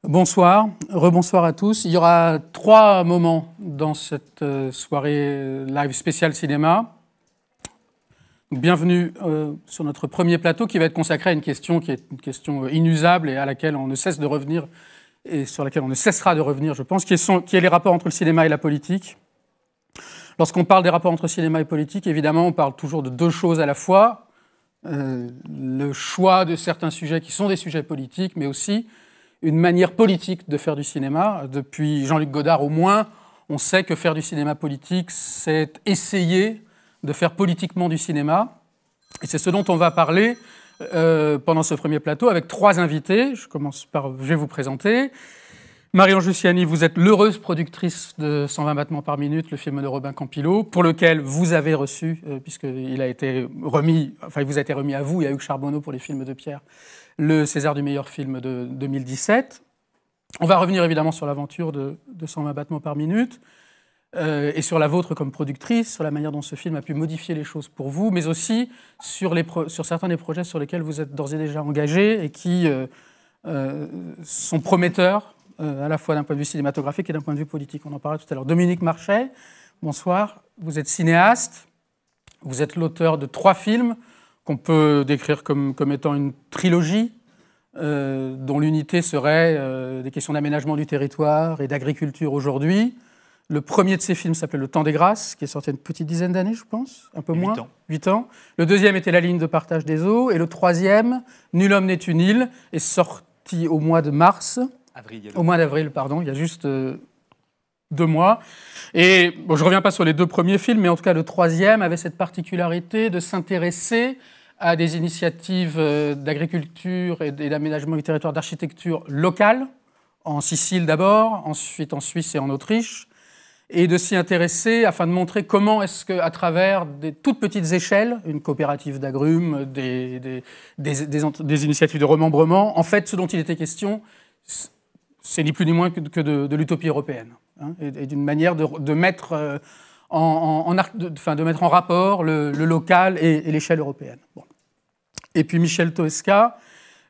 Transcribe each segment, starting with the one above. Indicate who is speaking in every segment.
Speaker 1: Bonsoir, rebonsoir à tous. Il y aura 3 moments dans cette soirée live spéciale cinéma. Bienvenue sur notre premier plateau qui va être consacré à une question qui est une question inusable et à laquelle on ne cesse de revenir et sur laquelle on ne cessera de revenir, je pense, qui est les rapports entre le cinéma et la politique. Lorsqu'on parle des rapports entre cinéma et politique, évidemment, on parle toujours de 2 choses à la fois. Le choix de certains sujets qui sont des sujets politiques, mais aussi une manière politique de faire du cinéma. Depuis Jean-Luc Godard, au moins, on sait que faire du cinéma politique, c'est essayer de faire politiquement du cinéma. Et c'est ce dont on va parler pendant ce premier plateau avec 3 invités. Je vais vous présenter. Marion Giussiani, vous êtes l'heureuse productrice de 120 battements par minute, le film de Robin Campillo, pour lequel vous avez reçu, puisqu'il a été remis, enfin il vous a été remis à vous et à Hugues Charbonneau pour les films de Pierre, le César du meilleur film de 2017. On va revenir évidemment sur l'aventure de 120 battements par minute et sur la vôtre comme productrice, sur la manière dont ce film a pu modifier les choses pour vous, mais aussi sur certains des projets sur lesquels vous êtes d'ores et déjà engagés et qui sont prometteurs à la fois d'un point de vue cinématographique et d'un point de vue politique. On en parlait tout à l'heure. Dominique Marchais, bonsoir. Vous êtes cinéaste, vous êtes l'auteur de 3 films qu'on peut décrire comme étant une trilogie, dont l'unité serait des questions d'aménagement du territoire et d'agriculture aujourd'hui. Le premier de ces films s'appelait Le Temps des Grâces, qui est sorti il y a une petite dizaine d'années, je pense, un peu moins. 8 ans. Le deuxième était La ligne de partage des eaux. Et le troisième, Nul homme n'est une île, est sorti au mois de mars. Au mois d'avril, pardon, il y a juste 2 mois. Et bon, je ne reviens pas sur les 2 premiers films, mais en tout cas, le troisième avait cette particularité de s'intéresser à des initiatives d'agriculture et d'aménagement du territoire, d'architecture locale, en Sicile d'abord, ensuite en Suisse et en Autriche, et de s'y intéresser afin de montrer comment est-ce qu'à travers des toutes petites échelles, une coopérative d'agrumes, des initiatives de remembrement, en fait, ce dont il était question, c'est ni plus ni moins que de l'utopie européenne, hein, et d'une manière de mettre de mettre en rapport le local et l'échelle européenne. Bon. Et puis Michel Toesca,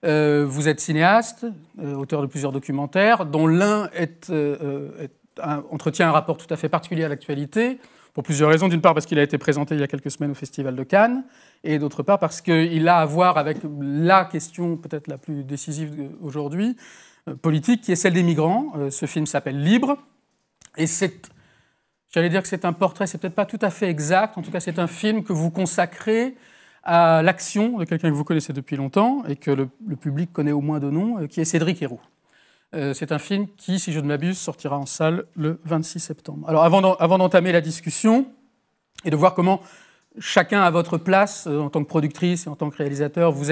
Speaker 1: vous êtes cinéaste, auteur de plusieurs documentaires, dont l'un entretient un rapport tout à fait particulier à l'actualité, pour plusieurs raisons. D'une part parce qu'il a été présenté il y a quelques semaines au Festival de Cannes, et d'autre part parce qu'il a à voir avec la question peut-être la plus décisive aujourd'hui, politique, qui est celle des migrants. Ce film s'appelle Libre, et j'allais dire que c'est un portrait, c'est peut-être pas tout à fait exact, en tout cas c'est un film que vous consacrez à l'action de quelqu'un que vous connaissez depuis longtemps, et que le public connaît au moins de nom, qui est Cédric Héroux. C'est un film qui, si je ne m'abuse, sortira en salle le 26 septembre. Alors avant d'entamer la discussion, et de voir comment chacun à votre place, en tant que productrice et en tant que réalisateur, vous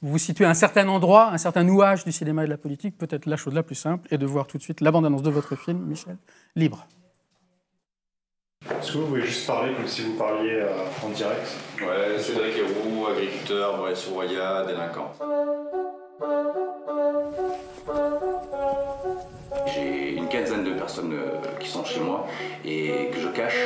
Speaker 1: vous situez à un certain endroit, un certain nouage du cinéma et de la politique, peut-être la chose la plus simple est de voir tout de suite la bande-annonce de votre film, Michel, Libre.
Speaker 2: Est-ce que vous pouvez juste parler comme si vous parliez en direct?
Speaker 3: Ouais, Cédric Héroux, agriculteur, Bray-sur-Roya, délinquant. J'ai une quinzaine de personnes qui sont chez moi et que je cache.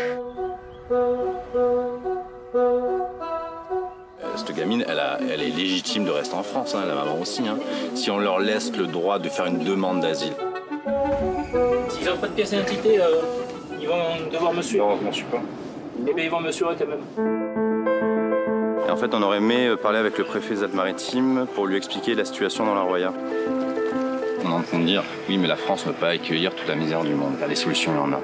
Speaker 3: Cette gamine, elle est légitime de rester en France, hein, la maman aussi. Hein, si on leur laisse le droit de faire une demande d'asile.
Speaker 4: S'ils n'ont pas de pièce d'identité, ils vont devoir me suivre.
Speaker 2: Non, je m'en suis pas.
Speaker 4: Eh bien, ils vont me suivre quand même.
Speaker 3: Et en fait, on aurait aimé parler avec le préfet des Alpes-Maritimes pour lui expliquer la situation dans la Roya. On entend dire, oui, mais la France ne peut pas accueillir toute la misère du monde. Les solutions, il y en a.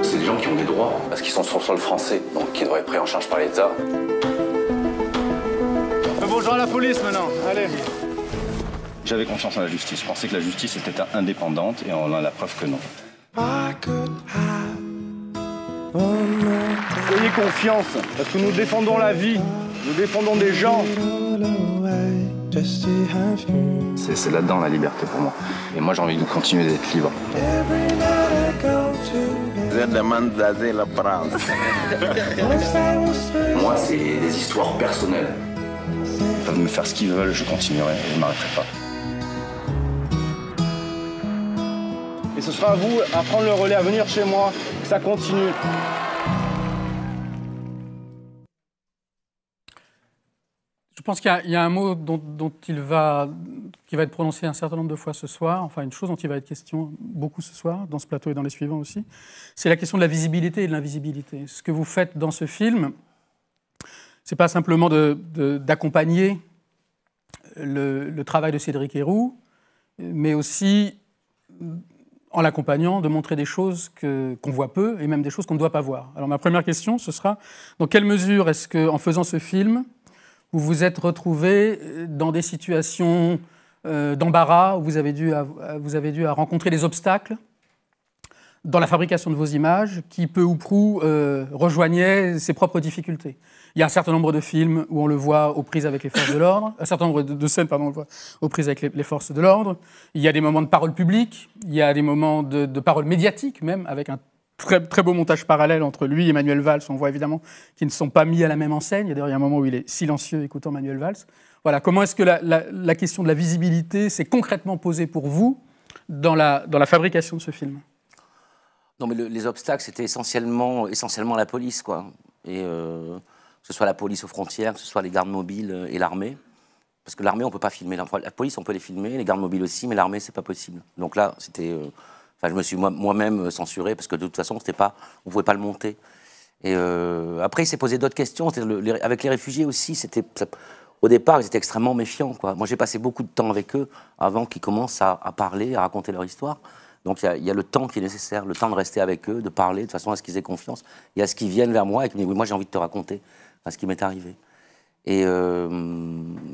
Speaker 3: C'est des gens qui ont des droits, parce qu'ils sont sur le sol français, donc qui devraient être pris en charge par l'État.
Speaker 2: Bonjour à la police maintenant, allez.
Speaker 3: J'avais confiance en la justice. Je pensais que la justice était indépendante et on a la preuve que non.
Speaker 2: Ayez confiance, parce que nous défendons la vie, nous défendons des gens.
Speaker 3: C'est là-dedans la liberté pour moi. Et moi j'ai envie de continuer d'être libre.
Speaker 5: Je demande d'asile en France.
Speaker 3: Moi c'est des histoires personnelles. Ils peuvent me faire ce qu'ils veulent, je continuerai, je ne m'arrêterai pas.
Speaker 2: Et ce sera à vous à prendre le relais, à venir chez moi, que ça continue.
Speaker 1: pense qu'il y a un mot qui va être prononcé un certain nombre de fois ce soir, enfin une chose dont il va être question beaucoup ce soir, dans ce plateau et dans les suivants aussi, c'est la question de la visibilité et de l'invisibilité. Ce que vous faites dans ce film, c'est pas simplement d'accompagner le travail de Cédric Héroux, mais aussi, en l'accompagnant, de montrer des choses qu'on voit peu et même des choses qu'on ne doit pas voir. Alors ma première question, ce sera, dans quelle mesure est-ce qu'en faisant ce film, vous vous êtes retrouvé dans des situations d'embarras, où vous avez dû rencontrer des obstacles dans la fabrication de vos images qui, peu ou prou, rejoignaient ses propres difficultés. Il y a un certain nombre de films où on le voit aux prises avec les forces de l'ordre, un certain nombre de scènes, pardon, on le voit aux prises avec les forces de l'ordre. Il y a des moments de parole publique, il y a des moments de parole médiatique, même, avec un très, très beau montage parallèle entre lui et Manuel Valls. On voit évidemment qu'ils ne sont pas mis à la même enseigne. D'ailleurs, il y a un moment où il est silencieux écoutant Manuel Valls. Voilà, comment est-ce que la question de la visibilité s'est concrètement posée pour vous dans la fabrication de ce film ?
Speaker 6: Non, mais les obstacles, c'était essentiellement la police, quoi. Et que ce soit la police aux frontières, que ce soit les gardes mobiles et l'armée. Parce que l'armée, on ne peut pas filmer. La police, on peut les filmer, les gardes mobiles aussi, mais l'armée, c'est pas possible. Donc là, c'était... je me suis moi-même censuré, parce que de toute façon, on ne pouvait pas le monter. Et après, il s'est posé d'autres questions. Avec les réfugiés aussi, au départ, ils étaient extrêmement méfiants, quoi. Moi, j'ai passé beaucoup de temps avec eux avant qu'ils commencent à parler, à raconter leur histoire. Donc il y a le temps qui est nécessaire, le temps de rester avec eux, de parler, de façon à ce qu'ils aient confiance, et à ce qu'ils viennent vers moi et qu'ils me disent « oui, moi j'ai envie de te raconter ce qui m'est arrivé ». Et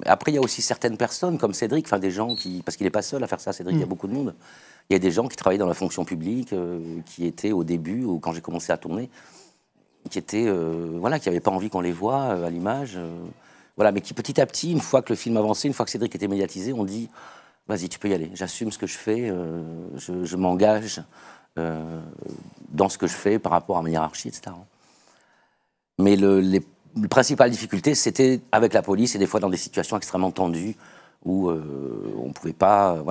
Speaker 6: après, il y a aussi certaines personnes, comme Cédric, enfin des gens qui... Parce qu'il n'est pas seul à faire ça, Cédric, il y a beaucoup de monde. Il y a des gens qui travaillaient dans la fonction publique, qui étaient au début, ou quand j'ai commencé à tourner, qui n'avaient pas envie qu'on les voit à l'image. Voilà, mais qui petit à petit, une fois que le film avançait, une fois que Cédric était médiatisé, on dit... Vas-y, tu peux y aller. J'assume ce que je fais. Je m'engage dans ce que je fais par rapport à ma hiérarchie, etc. Mais les principales difficultés, c'était avec la police et des fois dans des situations extrêmement tendues où on pouvait pas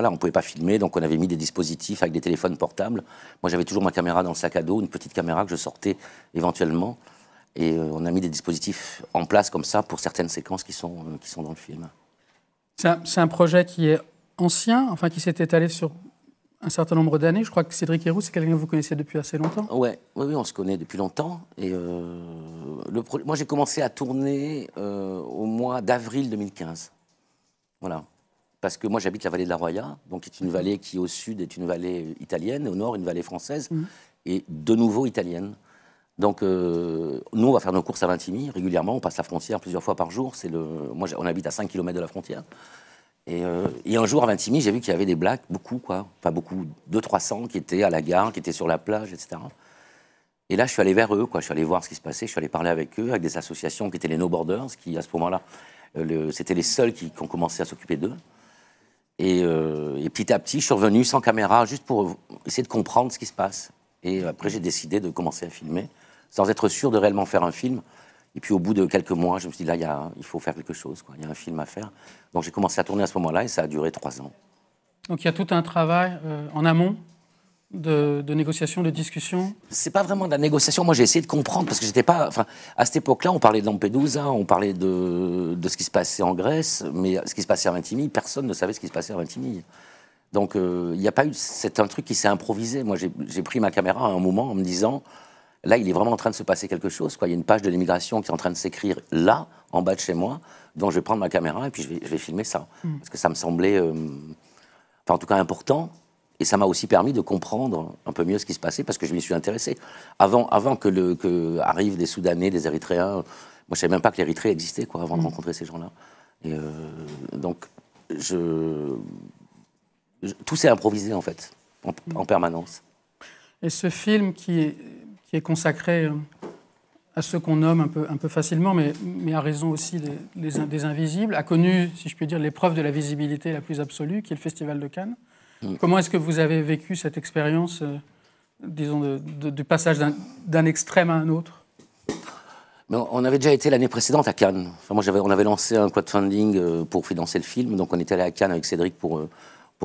Speaker 6: filmer. Donc on avait mis des dispositifs avec des téléphones portables. Moi, j'avais toujours ma caméra dans le sac à dos, une petite caméra que je sortais éventuellement. Et on a mis des dispositifs en place comme ça pour certaines séquences qui sont dans le film.
Speaker 1: C'est un projet qui est ancien, enfin qui s'est étalé sur un certain nombre d'années. Je crois que Cédric Héroux, c'est quelqu'un que vous connaissez depuis assez longtemps.
Speaker 6: Oui, on se connaît depuis longtemps. Et moi, j'ai commencé à tourner au mois d'avril 2015. Voilà. Parce que moi, j'habite la vallée de la Roya, donc qui est une vallée qui, au sud, est une vallée italienne, au nord, une vallée française, et de nouveau italienne. Donc, nous, on va faire nos courses à Vintimille régulièrement. On passe la frontière plusieurs fois par jour. Moi, on habite à 5 km de la frontière. Et un jour à Vintimille, j'ai vu qu'il y avait des blacks, beaucoup, 200-300 qui étaient à la gare, qui étaient sur la plage, etc. Et là, je suis allé vers eux, je suis allé voir ce qui se passait, je suis allé parler avec eux, avec des associations qui étaient les No Borders, qui à ce moment-là, c'était les seuls qui ont commencé à s'occuper d'eux. Et petit à petit, je suis revenu sans caméra, juste pour essayer de comprendre ce qui se passe. Et après, j'ai décidé de commencer à filmer, sans être sûr de réellement faire un film. Et puis au bout de quelques mois, je me suis dit, là, il faut faire quelque chose, il y a un film à faire. Donc j'ai commencé à tourner à ce moment-là et ça a duré 3 ans. Donc
Speaker 1: il y a tout un travail en amont de négociation, de discussion.
Speaker 6: C'est pas vraiment de la négociation. Moi, j'ai essayé de comprendre parce que j'étais pas. Enfin, à cette époque-là, on parlait de Lampedusa, on parlait de ce qui se passait en Grèce, mais ce qui se passait à Vintimille, personne ne savait ce qui se passait à Vintimille. Donc il n'y a pas eu. C'est un truc qui s'est improvisé. Moi, j'ai pris ma caméra à un moment en me disant. Là, il est vraiment en train de se passer quelque chose. Il y a une page de l'immigration qui est en train de s'écrire là, en bas de chez moi, donc je vais prendre ma caméra et puis je vais filmer ça. Parce que ça me semblait, en tout cas, important. Et ça m'a aussi permis de comprendre un peu mieux ce qui se passait parce que je m'y suis intéressé. Avant que arrivent des Soudanais, des Érythréens, moi, je ne savais même pas que l'Érythrée existait avant de rencontrer ces gens-là. Et donc, tout s'est improvisé, en fait, en permanence.
Speaker 1: Et ce film qui est consacré à ceux qu'on nomme un peu facilement, mais à raison aussi des invisibles, a connu, si je puis dire, l'épreuve de la visibilité la plus absolue, qui est le Festival de Cannes. Comment est-ce que vous avez vécu cette expérience, disons, du passage d'un extrême à un autre ?
Speaker 6: Mais on avait déjà été l'année précédente à Cannes. On avait lancé un crowdfunding pour financer le film, donc on était allé à Cannes avec Cédric pour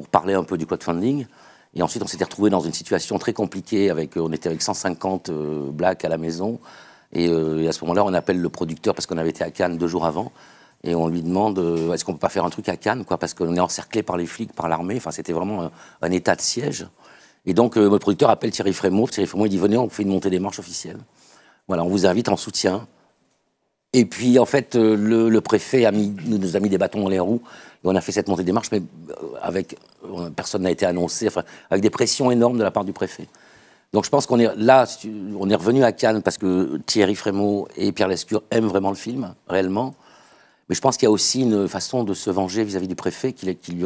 Speaker 6: parler un peu du crowdfunding. Et ensuite, on s'était retrouvés dans une situation très compliquée. On était avec 150 blacks à la maison. Et à ce moment-là, on appelle le producteur, parce qu'on avait été à Cannes 2 jours avant. Et on lui demande, est-ce qu'on peut pas faire un truc à Cannes, quoi, parce qu'on est encerclé par les flics, par l'armée. Enfin, c'était vraiment un état de siège. Et donc, le producteur appelle Thierry Frémaux. Thierry Frémaux, il dit, venez, on fait une montée des marches officielle. Voilà, on vous invite en soutien. Et puis, en fait, le préfet nous a mis des bâtons dans les roues. Et on a fait cette montée des marches, mais personne n'a été annoncé, enfin, avec des pressions énormes de la part du préfet. Donc je pense qu'on est là, on est revenu à Cannes parce que Thierry Frémaux et Pierre Lescure aiment vraiment le film, réellement. Mais je pense qu'il y a aussi une façon de se venger vis-à-vis du préfet qui lui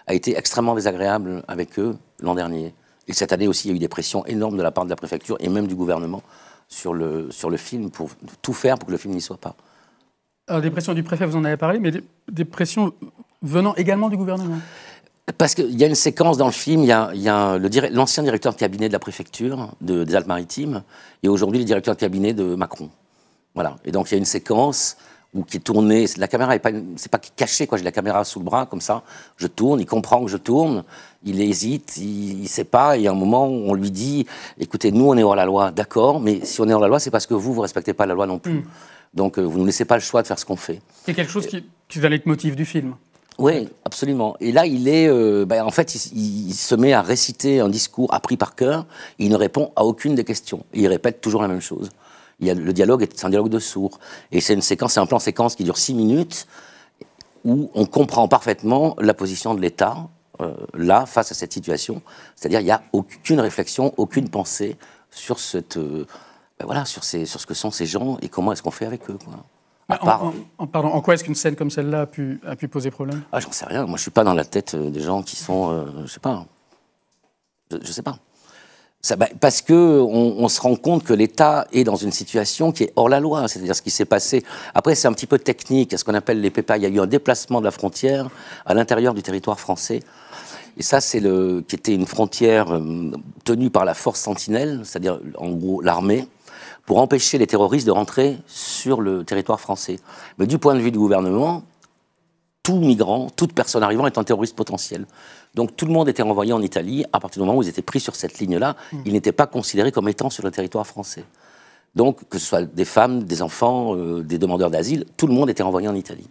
Speaker 6: a été extrêmement désagréable avec eux l'an dernier. Et cette année aussi, il y a eu des pressions énormes de la part de la préfecture et même du gouvernement sur le film pour tout faire pour que le film n'y soit pas.
Speaker 1: Alors des pressions du préfet, vous en avez parlé, mais des pressions venant également du gouvernement.
Speaker 6: Parce qu'il y a une séquence dans le film, il y a l'ancien directeur de cabinet de la préfecture des Alpes-Maritimes et aujourd'hui le directeur de cabinet de Macron. Voilà. Et donc il y a une séquence qui est tournée, la caméra c'est pas cachée, quoi. J'ai la caméra sous le bras comme ça, je tourne, il comprend que je tourne, il hésite, il sait pas, et à un moment on lui dit, écoutez, nous on est hors la loi, d'accord, mais si on est hors la loi, c'est parce que vous respectez pas la loi non plus. Donc vous ne nous laissez pas le choix de faire ce qu'on fait.
Speaker 1: C'est quelque chose qui va être le motif du film.
Speaker 6: Oui, absolument. Et là, il est, en fait, il se met à réciter un discours appris par cœur. Et il ne répond à aucune des questions. Et il répète toujours la même chose. Le dialogue c'est un dialogue de sourds. Et c'est un plan séquence qui dure 6 minutes où on comprend parfaitement la position de l'État là face à cette situation. C'est-à-dire, il n'y a aucune réflexion, aucune pensée sur sur ce que sont ces gens et comment est-ce qu'on fait avec eux, quoi.
Speaker 1: En quoi est-ce qu'une scène comme celle-là a pu poser problème?
Speaker 6: Ah, j'en sais rien. Moi, je suis pas dans la tête des gens qui sont, je sais pas. Je sais pas. Parce que on se rend compte que l'État est dans une situation qui est hors la loi. C'est-à-dire ce qui s'est passé. Après, c'est un petit peu technique. Ce qu'on appelle les PEPA. Il y a eu un déplacement de la frontière à l'intérieur du territoire français. Et ça, qui était une frontière tenue par la force Sentinelle, c'est-à-dire en gros l'armée, pour empêcher les terroristes de rentrer sur le territoire français. Mais du point de vue du gouvernement, tout migrant, toute personne arrivant est un terroriste potentiel. Donc tout le monde était renvoyé en Italie. À partir du moment où ils étaient pris sur cette ligne-là, ils n'étaient pas considérés comme étant sur le territoire français. Donc que ce soit des femmes, des enfants, des demandeurs d'asile, tout le monde était renvoyé en Italie.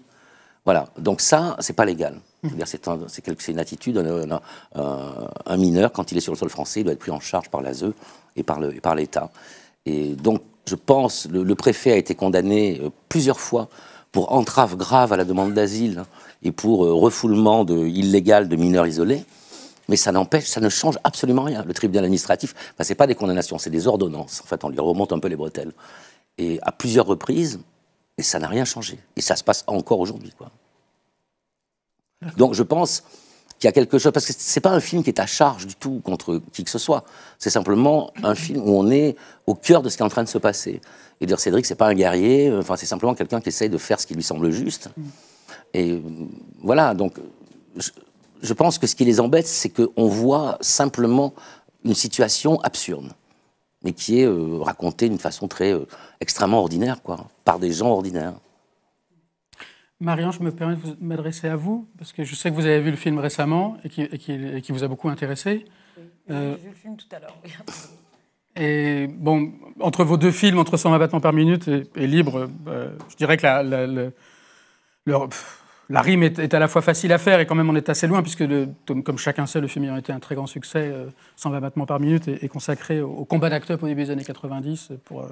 Speaker 6: Voilà. Donc ça, c'est pas légal. C'est une attitude. Un mineur, quand il est sur le sol français, il doit être pris en charge par l'ASE et par l'État. Et donc, je pense, le préfet a été condamné plusieurs fois pour entrave grave à la demande d'asile et pour refoulement illégal de mineurs isolés. Mais ça ne change absolument rien. Le tribunal administratif, c'est pas des condamnations, c'est des ordonnances. En fait, on lui remonte un peu les bretelles. Et à plusieurs reprises, et ça n'a rien changé. Et ça se passe encore aujourd'hui, quoi. Donc, je pense qu'il y a quelque chose, parce que c'est pas un film qui est à charge du tout contre qui que ce soit. C'est simplement un film où on est au cœur de ce qui est en train de se passer. Et dire Cédric, c'est pas un guerrier, c'est simplement quelqu'un qui essaye de faire ce qui lui semble juste. Et voilà, donc je pense que ce qui les embête, c'est qu'on voit simplement une situation absurde, mais qui est racontée d'une façon extrêmement ordinaire, quoi, par des gens ordinaires.
Speaker 1: Marion, je me permets de m'adresser à vous, parce que je sais que vous avez vu le film récemment et qui vous a beaucoup intéressé.
Speaker 7: Oui, j'ai vu le film tout à l'heure.
Speaker 1: Et bon, entre vos deux films, entre 120 battements par minute et Libre, je dirais que la rime est à la fois facile à faire et quand même on est assez loin, puisque comme chacun sait, le film ayant été un très grand succès, 120 battements par minute est consacré au combat d'Act Up au début des années 90 pour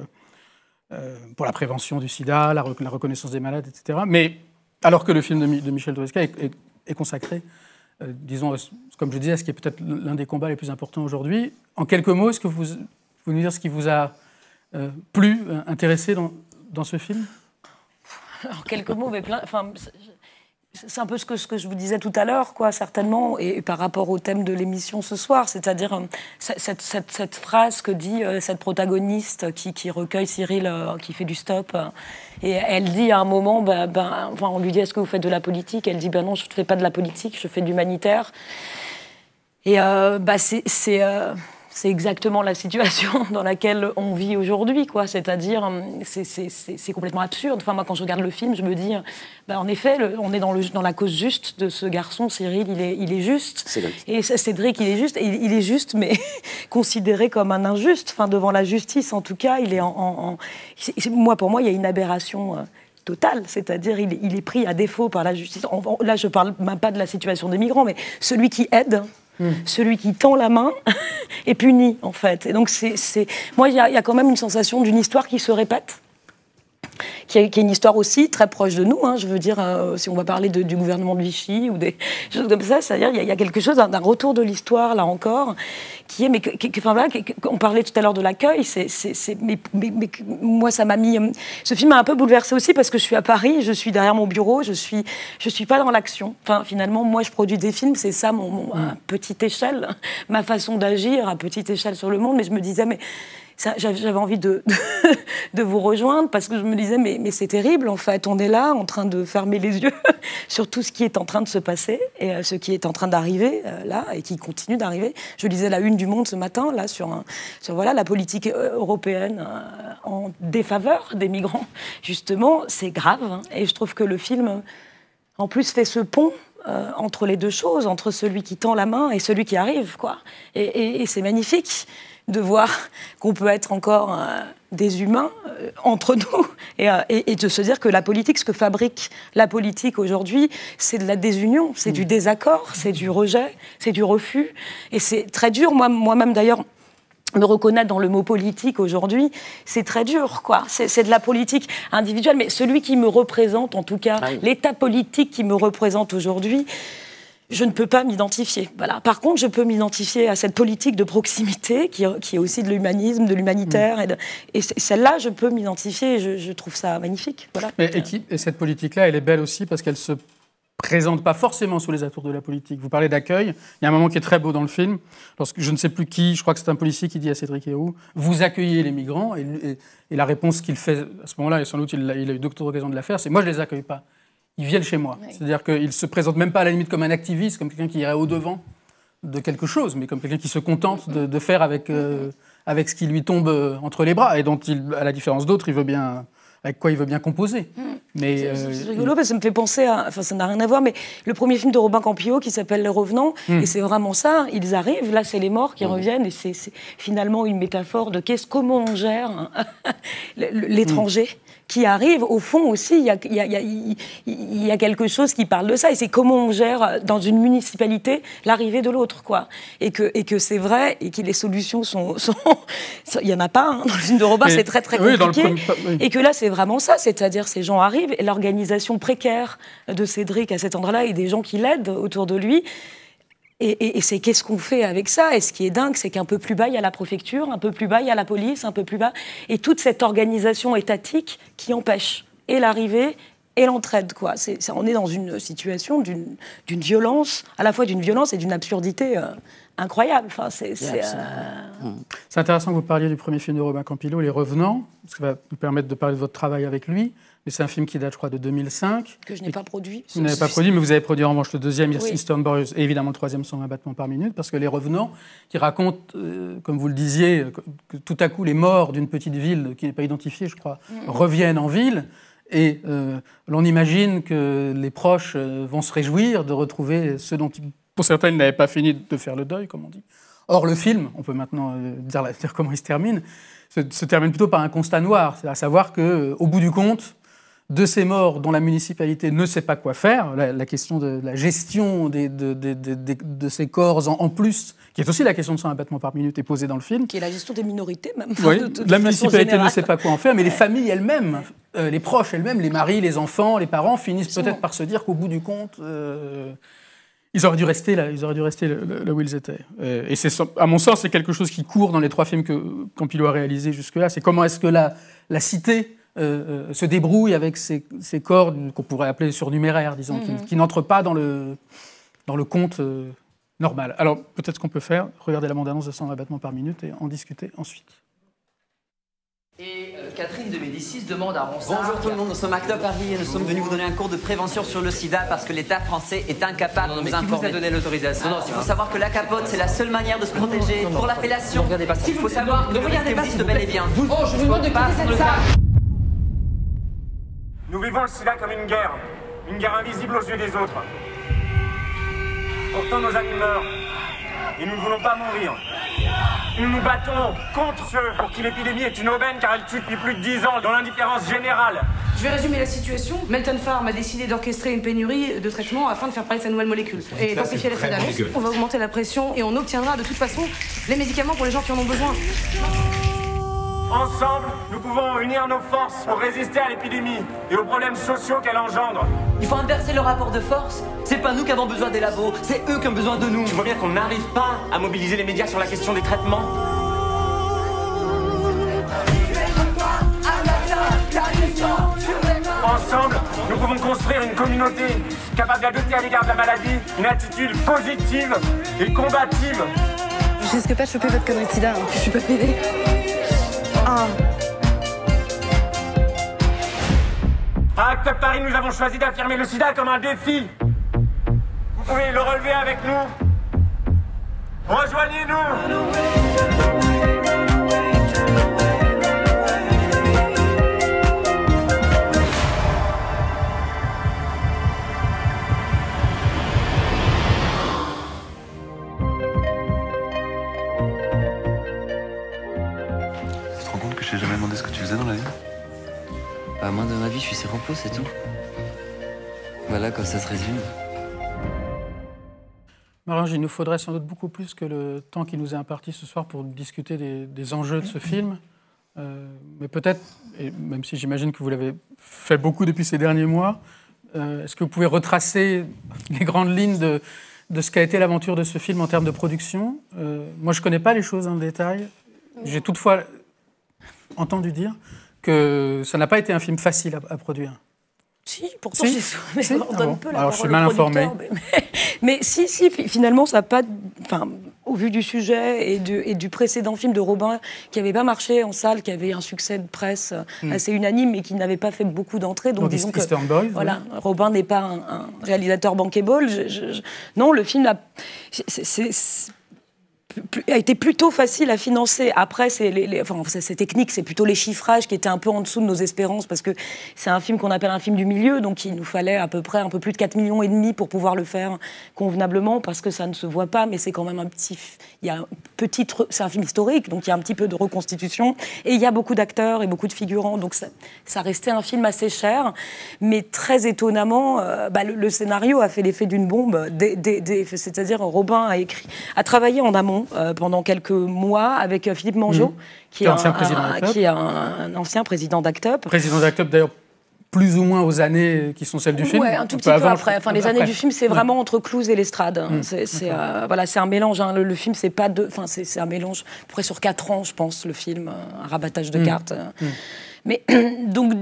Speaker 1: la prévention du sida, la reconnaissance des malades, etc. Mais alors que le film de Michel Druesca est consacré, disons, comme je disais, à ce qui est peut-être l'un des combats les plus importants aujourd'hui. En quelques mots, est-ce que vous nous dire ce qui vous a plu, intéressé dans ce film?
Speaker 7: En quelques mots, mais c'est un peu ce que je vous disais tout à l'heure, quoi, certainement, et par rapport au thème de l'émission ce soir, c'est-à-dire cette phrase que dit cette protagoniste qui recueille Cyril, qui fait du stop, et elle dit à un moment, on lui dit, est-ce que vous faites de la politique? Elle dit, non, je ne fais pas de la politique, je fais de l'humanitaire. Et c'est exactement la situation dans laquelle on vit aujourd'hui, quoi. C'est-à-dire, c'est complètement absurde. Enfin, moi, quand je regarde le film, je me dis, en effet, on est dans la cause juste de ce garçon, Cyril, il est juste.
Speaker 6: Cédric.
Speaker 7: Et Cédric, il est juste. Et il est juste, mais considéré comme un injuste. Enfin, devant la justice, en tout cas, il est pour moi, il y a une aberration total, c'est-à-dire il est pris à défaut par la justice. Là, je ne parle même pas de la situation des migrants, mais celui qui aide, celui qui tend la main est puni, en fait. Et donc, moi, il y a quand même une sensation d'une histoire qui se répète, qui est une histoire aussi très proche de nous, hein, je veux dire, si on va parler du gouvernement de Vichy ou des choses comme ça, c'est-à-dire il y a quelque chose d'un retour de l'histoire, là encore, qui est, enfin, voilà, on parlait tout à l'heure de l'accueil, mais moi ça m'a mis, ce film m'a un peu bouleversée aussi parce que je suis à Paris, je suis derrière mon bureau, je suis pas dans l'action. Enfin, finalement, moi je produis des films, c'est ça à petite échelle, ma façon d'agir à petite échelle sur le monde, mais je me disais, mais j'avais envie de vous rejoindre parce que je me disais mais c'est terrible en fait, on est là en train de fermer les yeux sur tout ce qui est en train de se passer et ce qui est en train d'arriver là et qui continue d'arriver. Je lisais la une du Monde ce matin là sur voilà la politique européenne en défaveur des migrants, justement, c'est grave, hein, et je trouve que le film en plus fait ce pont entre les deux choses, entre celui qui tend la main et celui qui arrive, quoi. Et c'est magnifique de voir qu'on peut être encore des humains entre nous et de se dire que la politique, ce que fabrique la politique aujourd'hui, c'est de la désunion, c'est du désaccord, c'est du rejet, c'est du refus. Et c'est très dur, moi-même d'ailleurs, me reconnaître dans le mot politique aujourd'hui, c'est très dur, quoi. C'est de la politique individuelle, mais celui qui me représente, en tout cas, l'état politique qui me représente aujourd'hui, je ne peux pas m'identifier. Voilà. Par contre, je peux m'identifier à cette politique de proximité qui est aussi de l'humanisme, de l'humanitaire. Et celle-là, je peux m'identifier et je trouve ça magnifique. Voilà.
Speaker 1: Et cette politique-là, elle est belle aussi parce qu'elle se présente pas forcément sous les atours de la politique. Vous parlez d'accueil. Il y a un moment qui est très beau dans le film. Lorsque je ne sais plus qui, je crois que c'est un policier qui dit à Cédric Héroux, vous accueillez les migrants. Et la réponse qu'il fait à ce moment-là, et sans doute il a eu d'autres occasions de la faire, c'est moi je les accueille pas. Ils viennent chez moi. Oui. C'est-à-dire qu'il ne se présente même pas à la limite comme un activiste, comme quelqu'un qui irait au-devant de quelque chose, mais comme quelqu'un qui se contente de faire avec ce qui lui tombe entre les bras et dont, à la différence d'autres, avec quoi il veut bien composer. Mais
Speaker 7: c'est rigolo parce que ça me fait penser à... Enfin, ça n'a rien à voir, mais le premier film de Robin Campillo qui s'appelle Les Revenants, et c'est vraiment ça, ils arrivent, là c'est les morts qui reviennent, et c'est finalement une métaphore de comment on gère l'étranger qui arrive. Au fond aussi, il y a quelque chose qui parle de ça, et c'est comment on gère dans une municipalité l'arrivée de l'autre, quoi. Et que c'est vrai, et que les solutions sont il n'y en a pas, hein. Dans le film de Robin, c'est très très compliqué, et que là c'est vraiment ça, c'est-à-dire ces gens arrivent, et l'organisation précaire de Cédric à cet endroit-là, et des gens qui l'aident autour de lui. Et c'est qu'est-ce qu'on fait avec ça? Et ce qui est dingue, c'est qu'un peu plus bas, il y a la préfecture, un peu plus bas, il y a la police, un peu plus bas, et toute cette organisation étatique qui empêche et l'arrivée et l'entraide, quoi. On est dans une situation d'une violence, à la fois d'une violence et d'une absurdité incroyable. Enfin, c'est
Speaker 1: intéressant que vous parliez du premier film de Robin Campillo, Les Revenants, parce que ça va nous permettre de parler de votre travail avec lui. Mais c'est un film qui date, je crois, de 2005.
Speaker 7: Que je n'ai pas produit.
Speaker 1: Vous n'avez pas produit, mais vous avez produit en revanche le deuxième, Eastern Boys, et évidemment le troisième, 120 battements par minute, parce que Les Revenants, qui racontent, comme vous le disiez, que tout à coup les morts d'une petite ville, qui n'est pas identifiée, je crois, reviennent en ville, et l'on imagine que les proches vont se réjouir de retrouver ceux dont, pour certains, ils n'avaient pas fini de faire le deuil, comme on dit. Or, le film, on peut maintenant dire comment il se termine, se termine plutôt par un constat noir, c'est à savoir qu'au bout du compte, de ces morts dont la municipalité ne sait pas quoi faire, la question de la gestion de ces corps en plus, qui est aussi la question de 120 battements par minute, est posée dans le film.
Speaker 7: Qui est la gestion des minorités, même.
Speaker 1: Oui, la municipalité ne sait pas quoi en faire, mais les familles elles-mêmes, les proches elles-mêmes, les maris, les enfants, les parents, finissent peut-être par se dire qu'au bout du compte, ils auraient dû rester là, où ils étaient. Et c'est, à mon sens, c'est quelque chose qui court dans les trois films que Campillo a réalisés jusque-là. C'est comment est-ce que la cité se débrouille avec ces corps qu'on pourrait appeler surnuméraires, disons, qui n'entrent pas dans le compte normal. Alors, peut-être ce qu'on peut faire, regarder la bande-annonce de 120 battements par minute et en discuter ensuite.
Speaker 8: Et Catherine de Médicis demande à Ronsard...
Speaker 9: Bonjour tout le monde, nous sommes à Club Paris et nous sommes venus vous donner un cours de prévention sur le sida parce que l'État français est incapable de nous informer.
Speaker 8: Qui vous a donné l'autorisation?
Speaker 9: Non, il faut savoir que la capote, c'est la seule manière de se protéger pour l'appellation. Il faut savoir que le risque existe bel et bien.
Speaker 8: Oh, je vous demande de quitter cette salle.
Speaker 10: Nous vivons le sida comme une guerre invisible aux yeux des autres. Pourtant nos amis meurent, et nous ne voulons pas mourir. Nous nous battons contre ceux pour qui l'épidémie est une aubaine car elle tue depuis plus de 10 ans dans l'indifférence générale.
Speaker 11: Je vais résumer la situation. Melton Pharm a décidé d'orchestrer une pénurie de traitements afin de faire parler de sa nouvelle molécule. Et d'amplifier l'effet d'annonce. On va augmenter la pression et on obtiendra de toute façon les médicaments pour les gens qui en ont besoin.
Speaker 10: Ensemble, nous pouvons unir nos forces pour résister à l'épidémie et aux problèmes sociaux qu'elle engendre.
Speaker 9: Il faut inverser le rapport de force. C'est pas nous qui avons besoin des labos, c'est eux qui ont besoin de nous.
Speaker 10: Tu vois bien qu'on n'arrive pas à mobiliser les médias sur la question des traitements. Ensemble, nous pouvons construire une communauté capable d'adopter à l'égard de la maladie une attitude positive et combative.
Speaker 11: Je risque pas de choper votre connerie de sida, je suis pas pédée.
Speaker 10: À Act Up Paris, nous avons choisi d'affirmer le sida comme un défi. Vous pouvez le relever avec nous. Rejoignez-nous.
Speaker 12: Tu te rends compte que je t'ai jamais demandé ce que tu faisais dans la vie?
Speaker 13: Bah, moi, de ma vie, je suis Séropo, c'est tout. Voilà, comme ça se résume.
Speaker 1: Marie-Ange, il nous faudrait sans doute beaucoup plus que le temps qui nous est imparti ce soir pour discuter des enjeux de ce film. Mais peut-être, et même si j'imagine que vous l'avez fait beaucoup depuis ces derniers mois, est-ce que vous pouvez retracer les grandes lignes de ce qu'a été l'aventure de ce film en termes de production? Moi, je ne connais pas les choses dans le détail. J'ai toutefois entendu dire que ça n'a pas été un film facile à produire.
Speaker 7: Si, pourtant, on donne peu la
Speaker 1: Alors,
Speaker 7: parole
Speaker 1: je suis mal informé.
Speaker 7: Mais si, finalement, ça n'a pas... Enfin, au vu du sujet et du précédent film de Robin, qui n'avait pas marché en salle, qui avait un succès de presse assez unanime, mais qui n'avait pas fait beaucoup d'entrées. Donc disons que
Speaker 1: Eastern Boys,
Speaker 7: voilà, Robin n'est pas un réalisateur bankable. Non, le film a été plutôt facile à financer. Après, c'est technique, c'est plutôt les chiffrages qui étaient un peu en dessous de nos espérances, parce que c'est un film qu'on appelle un film du milieu, donc il nous fallait à peu près un peu plus de 4,5 millions pour pouvoir le faire convenablement, parce que ça ne se voit pas, mais c'est quand même un petit... c'est un film historique, donc il y a un petit peu de reconstitution, et il y a beaucoup d'acteurs et beaucoup de figurants, donc ça restait un film assez cher, mais très étonnamment, le scénario a fait l'effet d'une bombe, c'est-à-dire Robin a travaillé en amont, pendant quelques mois avec Philippe Mangeot, qui est un ancien président d'Act Up.
Speaker 1: Président d'Act Up, d'ailleurs, plus ou moins aux années qui sont celles du film.
Speaker 7: Oui, un tout petit peu après. Enfin, les années du film, c'est vraiment entre Clouse et l'estrade. C'est un mélange. Hein. Le film, c'est pas deux. Enfin, c'est un mélange. À peu près sur 4 ans, je pense, le film, un rabattage de cartes. Mais donc,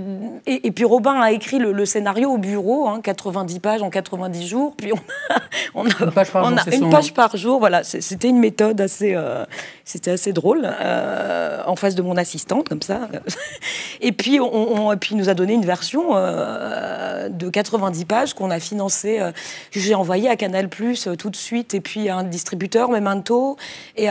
Speaker 7: et puis Robin a écrit le scénario au bureau, 90 pages en 90 jours. Puis on a une page par jour. Voilà, c'était une méthode assez, c'était assez drôle, en face de mon assistante comme ça. Et puis puis il nous a donné une version de 90 pages qu'on a financée, que j'ai envoyée à Canal+ tout de suite, et puis à un distributeur, Memento, et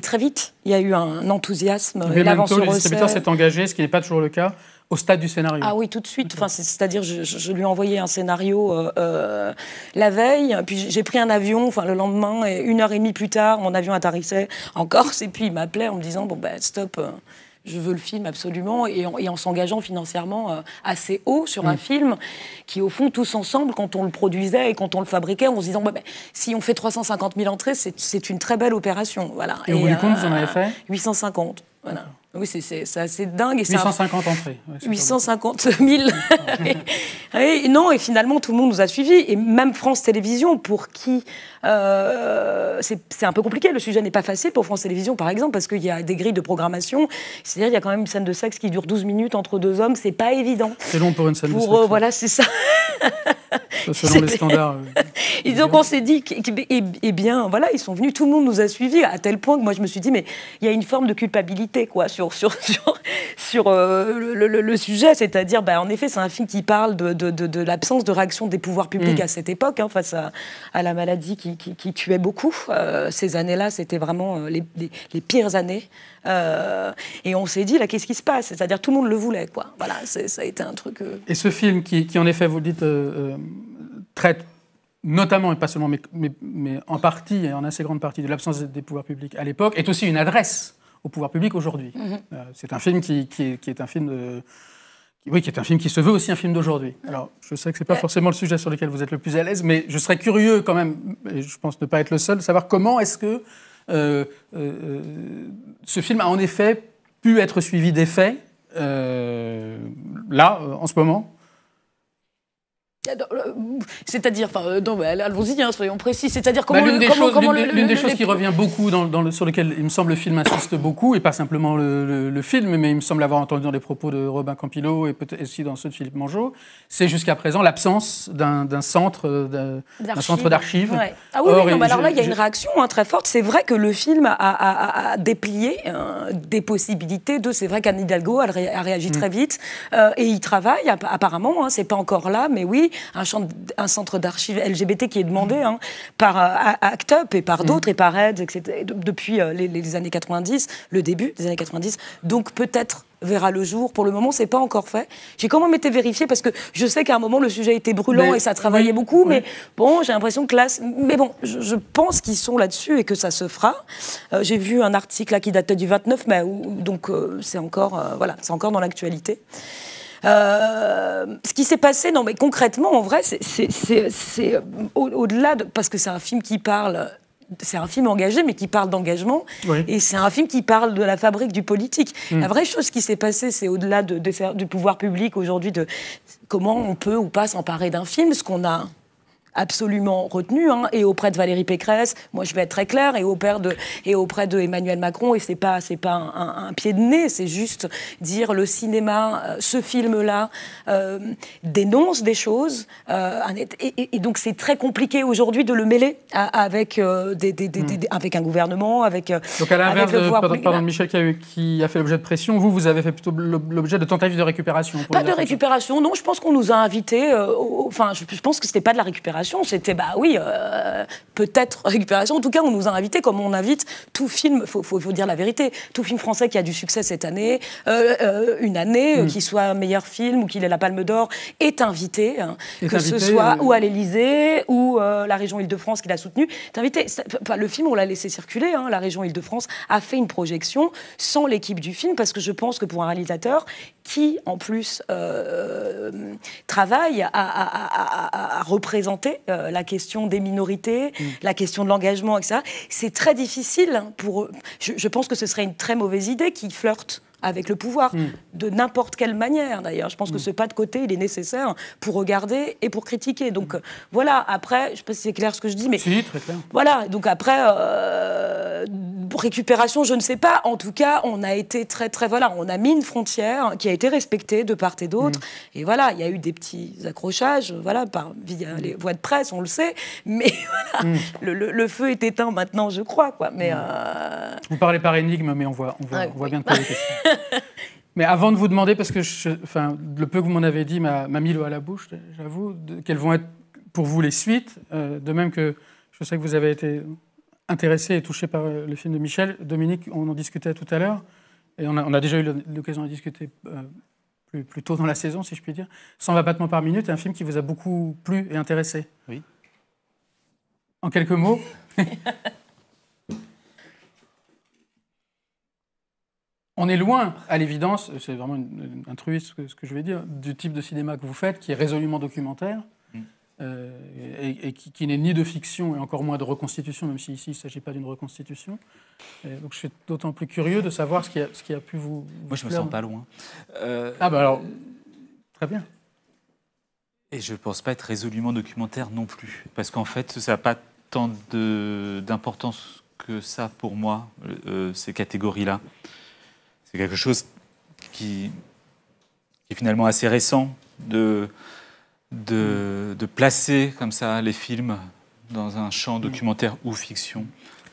Speaker 7: très vite. Il y a eu un enthousiasme.
Speaker 1: Memento, le distributeur s'est engagé, ce qui n'est pas toujours le cas, au stade du scénario.
Speaker 7: Ah oui, tout de suite. Enfin, c'est-à-dire, je lui ai envoyé un scénario la veille, puis j'ai pris un avion, le lendemain, et 1h30 plus tard, mon avion atterrissait en Corse, et puis il m'appelait en me disant, stop, je veux le film absolument, et en s'engageant financièrement assez haut sur un film qui, au fond, tous ensemble, quand on le produisait et quand on le fabriquait, on se disant, si on fait 350 000 entrées, c'est une très belle opération. Voilà.
Speaker 1: Et au bout du compte, vous en avez fait
Speaker 7: 850. Voilà. Oui, c'est assez dingue. Et
Speaker 1: 850 entrées. Ouais,
Speaker 7: 850 000. Et finalement, tout le monde nous a suivis. Et même France Télévisions, pour qui c'est un peu compliqué. Le sujet n'est pas facile pour France Télévisions, par exemple, parce qu'il y a des grilles de programmation. C'est-à-dire qu'il y a quand même une scène de sexe qui dure 12 minutes entre 2 hommes. C'est pas évident.
Speaker 1: C'est long pour une scène de sexe.
Speaker 7: Voilà, c'est ça.
Speaker 1: Selon les standards.
Speaker 7: Et donc on s'est dit, bien, voilà, ils sont venus, tout le monde nous a suivis, à tel point que moi je me suis dit, mais il y a une forme de culpabilité, quoi, sur le sujet, c'est-à-dire, en effet, c'est un film qui parle de l'absence de réaction des pouvoirs publics à cette époque, face à la maladie qui tuait beaucoup. Ces années-là, c'était vraiment les pires années. Et on s'est dit, là, qu'est-ce qui se passe? C'est-à-dire, tout le monde le voulait, quoi. Voilà, ça a été un truc...
Speaker 1: Et ce film qui, en effet, vous le dites, traite notamment, et pas seulement, mais en partie, et en assez grande partie, de l'absence des pouvoirs publics à l'époque, est aussi une adresse au pouvoir public aujourd'hui. C'est un film qui est un film qui est un film qui se veut aussi un film d'aujourd'hui. Alors, je sais que ce n'est pas forcément le sujet sur lequel vous êtes le plus à l'aise, mais je serais curieux quand même, et je pense ne pas être le seul, de savoir comment est-ce que ce film a en effet pu être suivi des faits, là, en ce moment.
Speaker 7: C'est-à-dire, allons-y, soyons précis. C'est-à-dire comment
Speaker 1: l'une des choses qui revient beaucoup sur lesquelles il me semble le film insiste beaucoup, et pas simplement le film, mais il me semble avoir entendu dans les propos de Robin Campillo et peut-être aussi dans ceux de Philippe Mangeot, c'est jusqu'à présent l'absence d'un centre d'archives.
Speaker 7: Ouais. Ah oui, alors là il y a une réaction très forte. C'est vrai que le film a déplié des possibilités c'est vrai qu'Anne Hidalgo a réagi très vite et il travaille apparemment. C'est pas encore là, mais oui. Un centre d'archives LGBT qui est demandé par ACT UP et par d'autres, et par AIDS, etc., depuis les années 90, le début des années 90. Donc peut-être verra le jour. Pour le moment, c'est pas encore fait. J'ai quand même été vérifiée parce que je sais qu'à un moment, le sujet était brûlant et ça travaillait beaucoup, mais bon, j'ai l'impression que là... Mais bon, je pense qu'ils sont là-dessus et que ça se fera. J'ai vu un article là, qui datait du 29 mai, donc c'est encore dans l'actualité. Ce qui s'est passé, non mais concrètement, en vrai, c'est au-delà parce que c'est un film qui parle. C'est un film engagé, mais qui parle d'engagement. Oui. Et c'est un film qui parle de la fabrique du politique. La vraie chose qui s'est passée, c'est au-delà du pouvoir public aujourd'hui, de comment on peut ou pas s'emparer d'un film, ce qu'on a absolument retenu, et auprès de Valérie Pécresse, moi je vais être très claire, et auprès de Emmanuel Macron, et c'est pas un pied de nez, c'est juste dire le cinéma, ce film-là dénonce des choses, et donc c'est très compliqué aujourd'hui de le mêler avec avec un gouvernement, avec
Speaker 1: donc à l'inverse de Michel qui a fait l'objet de pression, vous avez fait plutôt l'objet de tentatives de récupération.
Speaker 7: Pas de récupération, non, je pense qu'on nous a invités, je pense que c'était pas de la récupération. C'était, peut-être récupération. En tout cas, on nous a invités comme on invite tout film, faut dire la vérité, tout film français qui a du succès cette année, une année, qu'il soit meilleur film ou qu'il ait la Palme d'Or, est invité, ce soit ou à l'Élysée ou la région Île-de-France qui l'a soutenu. Le film, on l'a laissé circuler, la région Île-de-France a fait une projection sans l'équipe du film, parce que je pense que pour un réalisateur qui, en plus, travaille à représenter la question des minorités, la question de l'engagement, etc. C'est très difficile pour eux. Je pense que ce serait une très mauvaise idée qui flirte avec le pouvoir, de n'importe quelle manière d'ailleurs. Je pense que ce pas de côté, il est nécessaire pour regarder et pour critiquer. Donc voilà, après, je ne sais pas si c'est clair ce que je dis, mais...
Speaker 1: Si, très clair.
Speaker 7: Voilà, donc après, récupération, je ne sais pas. En tout cas, on a été on a mis une frontière qui a été respectée de part et d'autre. Et voilà, il y a eu des petits accrochages, via les voies de presse, on le sait. Mais voilà, le feu est éteint maintenant, je crois, quoi. Mais
Speaker 1: vous parlez par énigme, mais on voit bien de quoi il est question. Mais avant de vous demander, parce que le peu que vous m'en avez dit m'a mis l'eau à la bouche, j'avoue, quelles vont être pour vous les suites, de même que je sais que vous avez été intéressé et touché par le film de Michel. Dominique, on en discutait tout à l'heure, et on a déjà eu l'occasion de discuter plus tôt dans la saison, si je puis dire. 120 battements par minute est un film qui vous a beaucoup plu et intéressé.
Speaker 12: Oui.
Speaker 1: En quelques mots. On est loin, à l'évidence, c'est vraiment un truisme ce que je vais dire, du type de cinéma que vous faites, qui est résolument documentaire, et qui n'est ni de fiction, et encore moins de reconstitution, même si ici, il ne s'agit pas d'une reconstitution. Donc je suis d'autant plus curieux de savoir ce qui a pu vous
Speaker 14: Moi, je me sens pas loin.
Speaker 1: Alors, très bien.
Speaker 14: Et je ne pense pas être résolument documentaire non plus, parce qu'en fait, ça n'a pas tant d'importance que ça pour moi, ces catégories-là. C'est quelque chose qui est finalement assez récent de placer comme ça les films dans un champ documentaire ou fiction.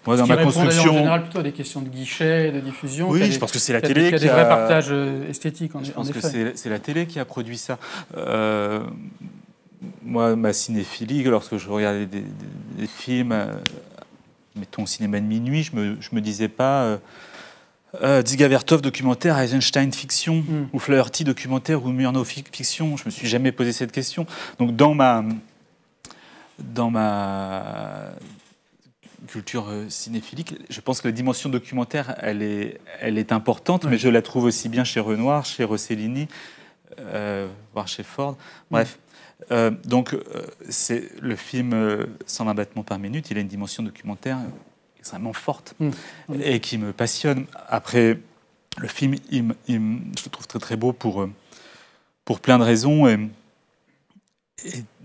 Speaker 14: Moi, dans ma construction,
Speaker 1: en général plutôt à des questions de guichet, de diffusion.
Speaker 14: Oui, je pense que c'est la télé qui a
Speaker 1: des vrais partages esthétiques.
Speaker 14: Je pense que c'est la télé qui a produit ça. Moi, ma cinéphilie, lorsque je regardais des films, mettons au cinéma de minuit, je me disais pas. Dziga Vertov documentaire, Eisenstein fiction, ou Flaherty documentaire, ou Murnau fiction. Je me suis jamais posé cette question. Donc dans dans ma culture cinéphilique, je pense que la dimension documentaire, elle est importante, mais je la trouve aussi bien chez Renoir, chez Rossellini, voire chez Ford. Bref. Donc, c'est le film 120 battements par minute, il a une dimension documentaire extrêmement forte et qui me passionne. Après, le film, je le trouve très très beau pour plein de raisons et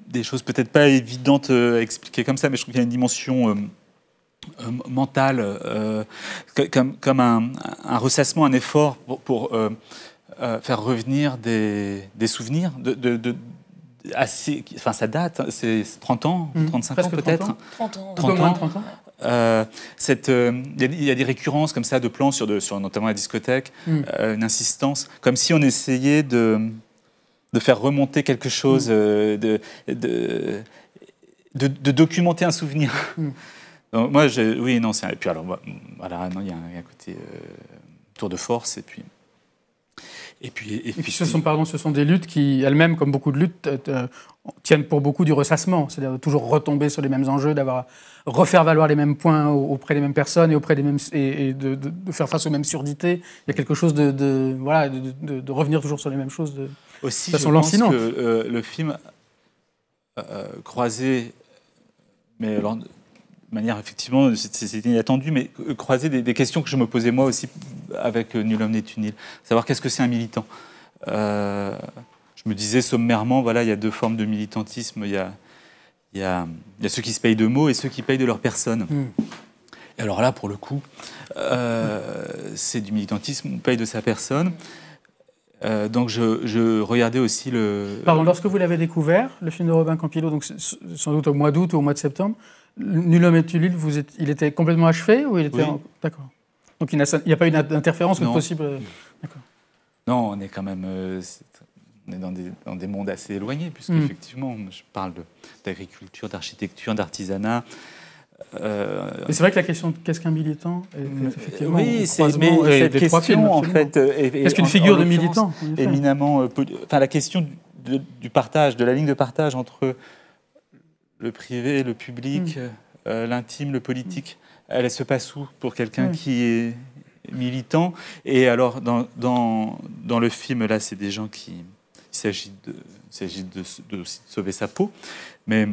Speaker 14: des choses peut-être pas évidentes à expliquer comme ça, mais je trouve qu'il y a une dimension mentale, comme un ressassement, un effort pour faire revenir des souvenirs assez, enfin ça date, c'est 30 ans, 35 ans peut-être.
Speaker 7: 30 ans.
Speaker 1: 30 ans. 30 ans.
Speaker 14: Il y a des récurrences comme ça de plans sur notamment la discothèque, une insistance, comme si on essayait de faire remonter quelque chose, de documenter un souvenir. Donc, moi, oui, non, et puis alors, voilà, non, il y a un côté tour de force, et puis
Speaker 1: ce sont des luttes qui, elles-mêmes, comme beaucoup de luttes, tiennent pour beaucoup du ressassement, c'est-à-dire de toujours retomber sur les mêmes enjeux, refaire valoir les mêmes points auprès des mêmes personnes et auprès des mêmes et de faire face aux mêmes surdités. Il y a quelque chose de revenir toujours sur les mêmes choses de façon lancinante.
Speaker 14: Aussi, je pense que le film croisait, mais alors, de manière effectivement, c'était inattendu, mais croiser des questions que je me posais moi aussi avec Nul homme n'est une île. Savoir qu'est-ce que c'est un militant. Je me disais sommairement, voilà, il y a deux formes de militantisme. Il y a ceux qui se payent de mots et ceux qui payent de leur personne. Et alors là, pour le coup, c'est du militantisme, on paye de sa personne. Donc je regardais aussi le...
Speaker 1: Pardon, lorsque vous l'avez découvert, le film de Robin Campillo, donc sans doute au mois d'août ou au mois de septembre, Nul homme n'est une île, il était complètement achevé ou il était...
Speaker 14: Oui.
Speaker 1: D'accord. Donc il n'y a pas eu d'interférence possible... D'accord.
Speaker 14: Non, on est quand même... on est dans des mondes assez éloignés, puisqu'effectivement, je parle d'agriculture, d'architecture, d'artisanat...
Speaker 1: Mais c'est vrai que la question de qu'est-ce qu'un militant est effectivement
Speaker 14: oui, mais cette question, en fait...
Speaker 1: Qu'est-ce qu'une figure de militant
Speaker 14: éminemment... Enfin, la question du partage, de la ligne de partage entre le privé, le public, l'intime, le politique, elle se passe où pour quelqu'un qui est militant? Et alors, dans le film, là, c'est des gens qui... Il s'agit de sauver sa peau, mais...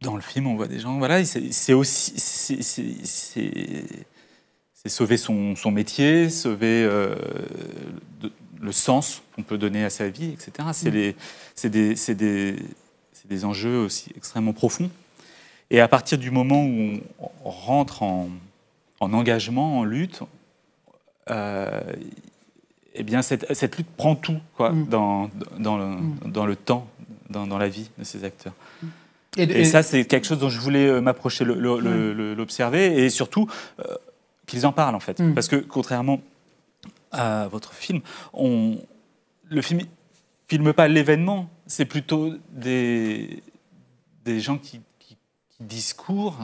Speaker 14: Dans le film, on voit des gens, voilà, c'est aussi sauver son métier, sauver le sens qu'on peut donner à sa vie, etc. C'est des enjeux aussi extrêmement profonds. Et à partir du moment où on rentre en engagement, en lutte, eh bien cette lutte prend tout, quoi, dans le temps, dans la vie de ces acteurs. Et ça, c'est quelque chose dont je voulais m'approcher, l'observer, et surtout qu'ils en parlent, en fait. Parce que, contrairement à votre film, le film ne filme pas l'événement, c'est plutôt des gens qui discourent...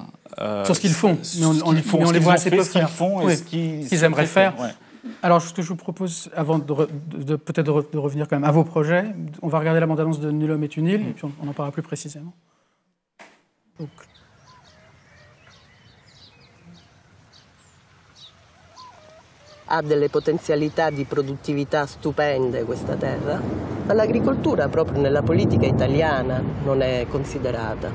Speaker 1: sur ce qu'ils font, mais on les voit assez peu faire. Ce qu'ils aimeraient faire. Ouais. Alors, ce que je vous propose, avant peut-être de revenir quand même à vos projets, on va regarder la bande-annonce de Nul homme est une île, et puis on en parlera plus précisément. Donc.
Speaker 15: Ha delle potenzialità di produttività stupende questa terra, ma l'agricoltura proprio nella politica italiana non è considerata.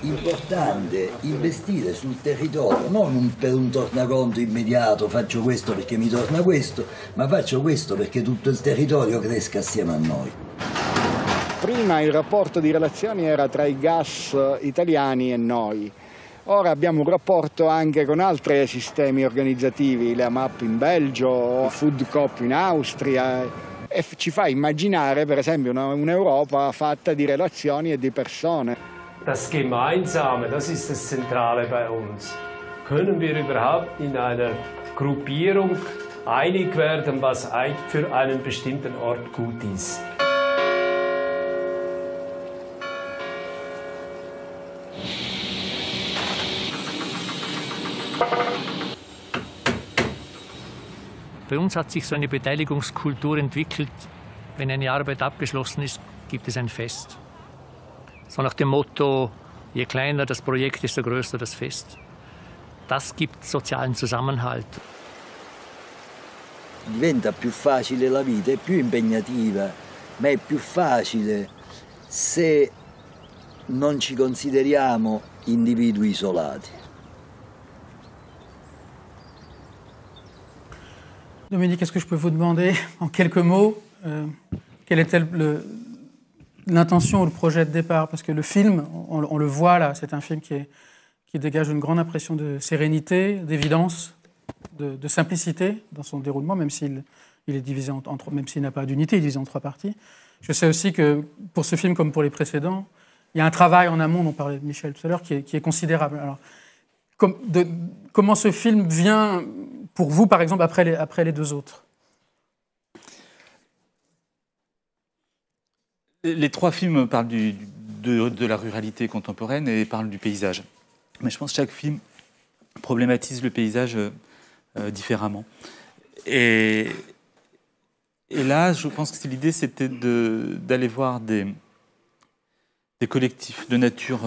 Speaker 16: Importante investire sul territorio, non per un tornaconto immediato, faccio questo perché mi torna questo, ma faccio questo perché tutto il territorio cresca assieme a noi.
Speaker 17: Prima il rapporto di relazioni era tra i gas italiani e noi. Ora abbiamo un rapporto anche con altri sistemi organizzativi, la MAP in Belgio, il Food Coop in Austria, e ci fa immaginare per esempio un'Europa fatta di relazioni e di persone.
Speaker 18: Das Gemeinsame, das ist das Zentrale bei uns. Können wir überhaupt in einer Gruppierung einig werden, was für einen bestimmten Ort gut ist?
Speaker 4: Bei uns hat sich so eine Beteiligungskultur entwickelt. Wenn eine Arbeit abgeschlossen ist, gibt es ein Fest.
Speaker 19: So nach dem Motto, je kleiner das Projekt, desto größer das Fest. Das gibt sozialen Zusammenhalt.
Speaker 16: Diventa più facile la vita, è più impegnativa, ma è più facile se non ci consideriamo individui isolati.
Speaker 1: Dominique, est-ce que je peux vous demander, en quelques mots, quelle était l'intention ou le projet de départ? Parce que le film, on le voit là, c'est un film qui dégage une grande impression de sérénité, d'évidence, de simplicité dans son déroulement, même s'il est divisé même s'il n'a pas d'unité, il est divisé en 3 parties. Je sais aussi que pour ce film, comme pour les précédents, il y a un travail en amont, dont parlait Michel tout à l'heure, qui est considérable. Alors, comment ce film vient pour vous, par exemple, après les 2 autres?
Speaker 14: Les 3 films parlent de la ruralité contemporaine et parlent du paysage. Mais je pense que chaque film problématise le paysage différemment. Et là, je pense que l'idée, c'était d'aller voir des collectifs de nature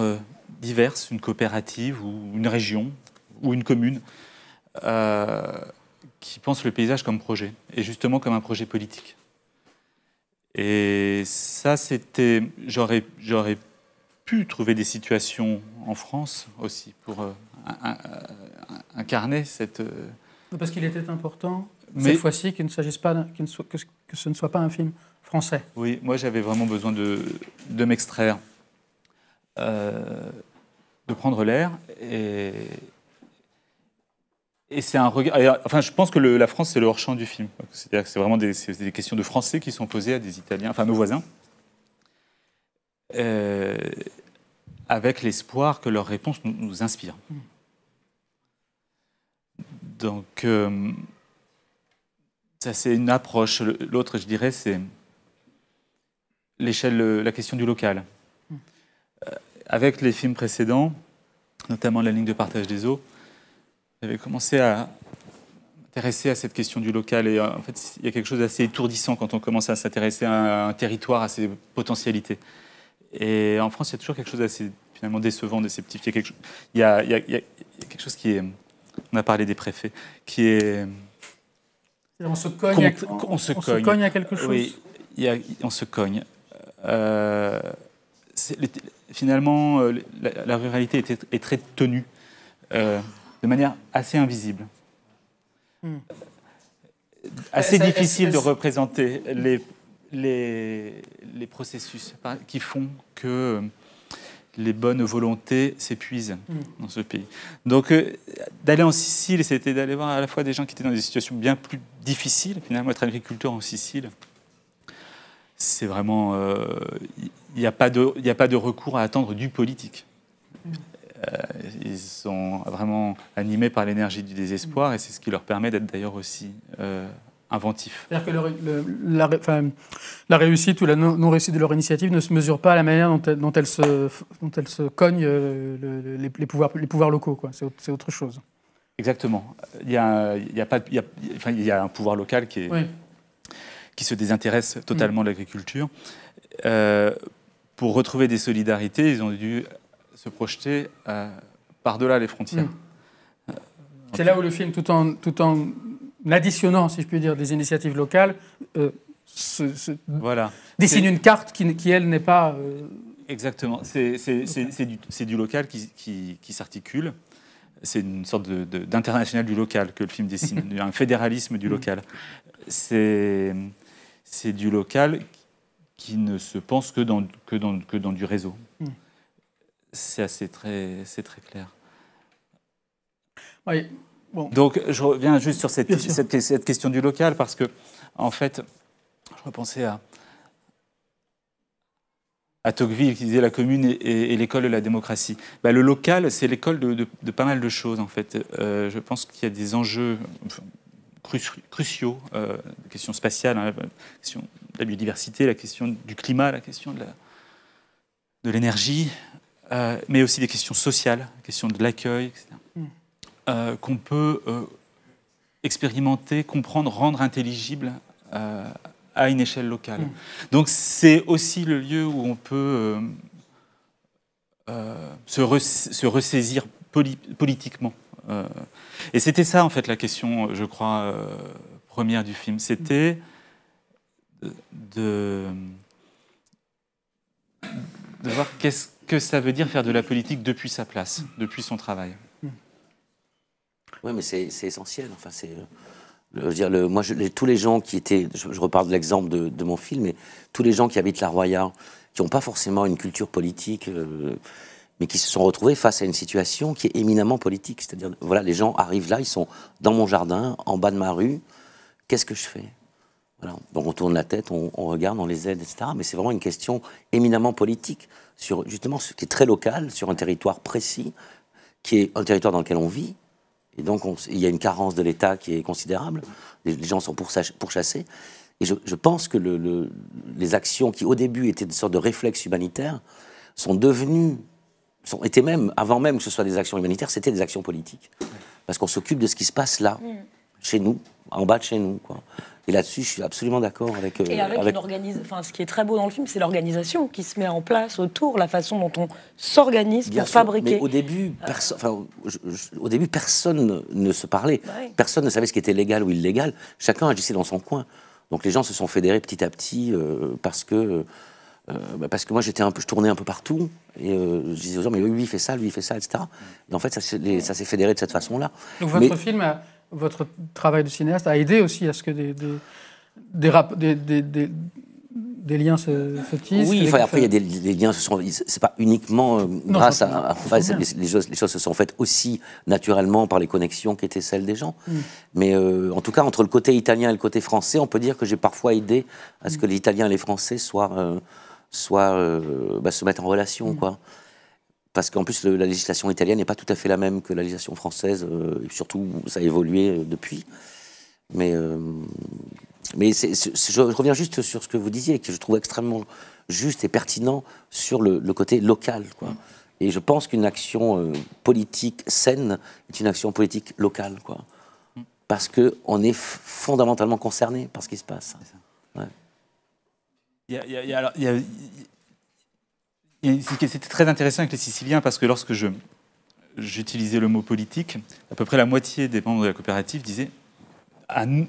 Speaker 14: diverse, une coopérative ou une région ou une commune qui pensent le paysage comme projet, et justement comme un projet politique. Et ça, c'était... J'aurais pu trouver des situations en France aussi pour incarner cette...
Speaker 1: Parce qu'il était important, cette fois-ci, qu'il ne s'agisse pas que ce ne soit pas un film français.
Speaker 14: Oui, moi j'avais vraiment besoin de m'extraire, de prendre l'air, et c'est un regard... Enfin, je pense que la France, c'est le hors-champ du film. C'est-à-dire que c'est vraiment des questions de Français qui sont posées à des Italiens, enfin nos voisins, avec l'espoir que leurs réponses nous inspirent. Donc, ça c'est une approche. L'autre, je dirais, c'est la question du local. Avec les films précédents, notamment La ligne de partage des eaux, j'avais commencé à m'intéresser à cette question du local. Et en fait, il y a quelque chose d'assez étourdissant quand on commence à s'intéresser à un territoire, à ses potentialités. Et en France, il y a toujours quelque chose d'assez finalement décevant, déceptif. Il y a quelque chose qui est... On a parlé des préfets, qui est...
Speaker 1: On se cogne, on se cogne à quelque chose.
Speaker 14: Oui, on se cogne. Finalement, la ruralité est très tenue, de manière assez invisible. Assez difficile de représenter les processus qui font que les bonnes volontés s'épuisent dans ce pays. Donc, d'aller en Sicile, c'était d'aller voir à la fois des gens qui étaient dans des situations bien plus difficiles. Finalement, être agriculteur en Sicile, c'est vraiment... Il n'y a pas de recours à attendre du politique. Ils sont vraiment animés par l'énergie du désespoir, et c'est ce qui leur permet d'être d'ailleurs aussi inventifs.
Speaker 1: C'est-à-dire que la réussite ou la non-réussite de leur initiative ne se mesure pas à la manière dont elle se cogne les pouvoirs locaux, quoi. C'est autre chose.
Speaker 14: Exactement. Il y a un pouvoir local qui se désintéresse totalement de l'agriculture. Pour retrouver des solidarités, ils ont dû se projeter par-delà les frontières.
Speaker 1: C'est là où le film, tout en additionnant, si je puis dire, des initiatives locales, dessine une carte qui elle, n'est pas...
Speaker 14: Exactement. C'est du local qui s'articule. C'est une sorte d'international du local que le film dessine, un fédéralisme du local. C'est du local qui ne se pense que dans du réseau. C'est très clair.
Speaker 1: Oui, bon.
Speaker 14: Donc, je reviens juste sur cette question du local, parce que, en fait, je repensais à Tocqueville qui disait la commune est l'école de la démocratie. Le local, c'est l'école de pas mal de choses, en fait. Je pense qu'il y a des enjeux cruciaux, la question spatiale, la question de la biodiversité, la question du climat, la question de l'énergie, mais aussi des questions sociales, la question de l'accueil, etc. Qu'on peut expérimenter, comprendre, rendre intelligible à une échelle locale. Donc c'est aussi le lieu où on peut se ressaisir politiquement. Et c'était ça, en fait, la question, je crois, première du film. C'était de voir qu'est-ce que ça veut dire faire de la politique depuis sa place, depuis son travail.
Speaker 6: Oui, mais c'est essentiel. Enfin, je veux dire, tous les gens qui étaient... Je repars de l'exemple de mon film, mais tous les gens qui habitent La Roya, qui n'ont pas forcément une culture politique... mais qui se sont retrouvés face à une situation qui est éminemment politique. C'est-à-dire, voilà, les gens arrivent là, ils sont dans mon jardin, en bas de ma rue, qu'est-ce que je fais? Voilà. Donc on tourne la tête, on regarde, on les aide, etc. Mais c'est vraiment une question éminemment politique, sur justement ce qui est très local, sur un territoire précis, qui est un territoire dans lequel on vit. Et donc il y a une carence de l'État qui est considérable, les gens sont pourchassés. Et je pense que les actions qui au début étaient une sorte de réflexe humanitaire, sont devenues... étaient même, avant même que ce soit des actions humanitaires, c'était des actions politiques. Parce qu'on s'occupe de ce qui se passe là, chez nous, en bas de chez nous, quoi. Et là-dessus, je suis absolument d'accord avec...
Speaker 7: Et avec ce qui est très beau dans le film, c'est l'organisation qui se met en place autour, la façon dont on s'organise pour fabriquer.
Speaker 6: Mais au début, personne ne se parlait. Ouais. Personne ne savait ce qui était légal ou illégal. Chacun agissait dans son coin. Donc les gens se sont fédérés petit à petit parce que moi, je tournais un peu partout, et je disais aux gens, mais lui, il fait ça, etc. Et en fait, ça s'est fédéré de cette façon-là.
Speaker 1: Donc votre film, votre travail de cinéaste a aidé aussi à ce que des liens se tissent.
Speaker 6: Oui, après, il y a des liens, c'est pas uniquement grâce à... les choses se sont faites aussi naturellement par les connexions qui étaient celles des gens. Mais en tout cas, entre le côté italien et le côté français, on peut dire que j'ai parfois aidé à ce que les Italiens et les Français se mettre en relation, quoi. Parce qu'en plus, la législation italienne n'est pas tout à fait la même que la législation française, et surtout, ça a évolué depuis. Mais je reviens juste sur ce que vous disiez, que je trouve extrêmement juste et pertinent sur le côté local, quoi. Et je pense qu'une action politique saine est une action politique locale, quoi. Parce qu'on est fondamentalement concerné par ce qui se passe. Ouais.
Speaker 14: C'était très intéressant avec les Siciliens parce que lorsque j'utilisais le mot politique, à peu près la moitié des membres de la coopérative disaient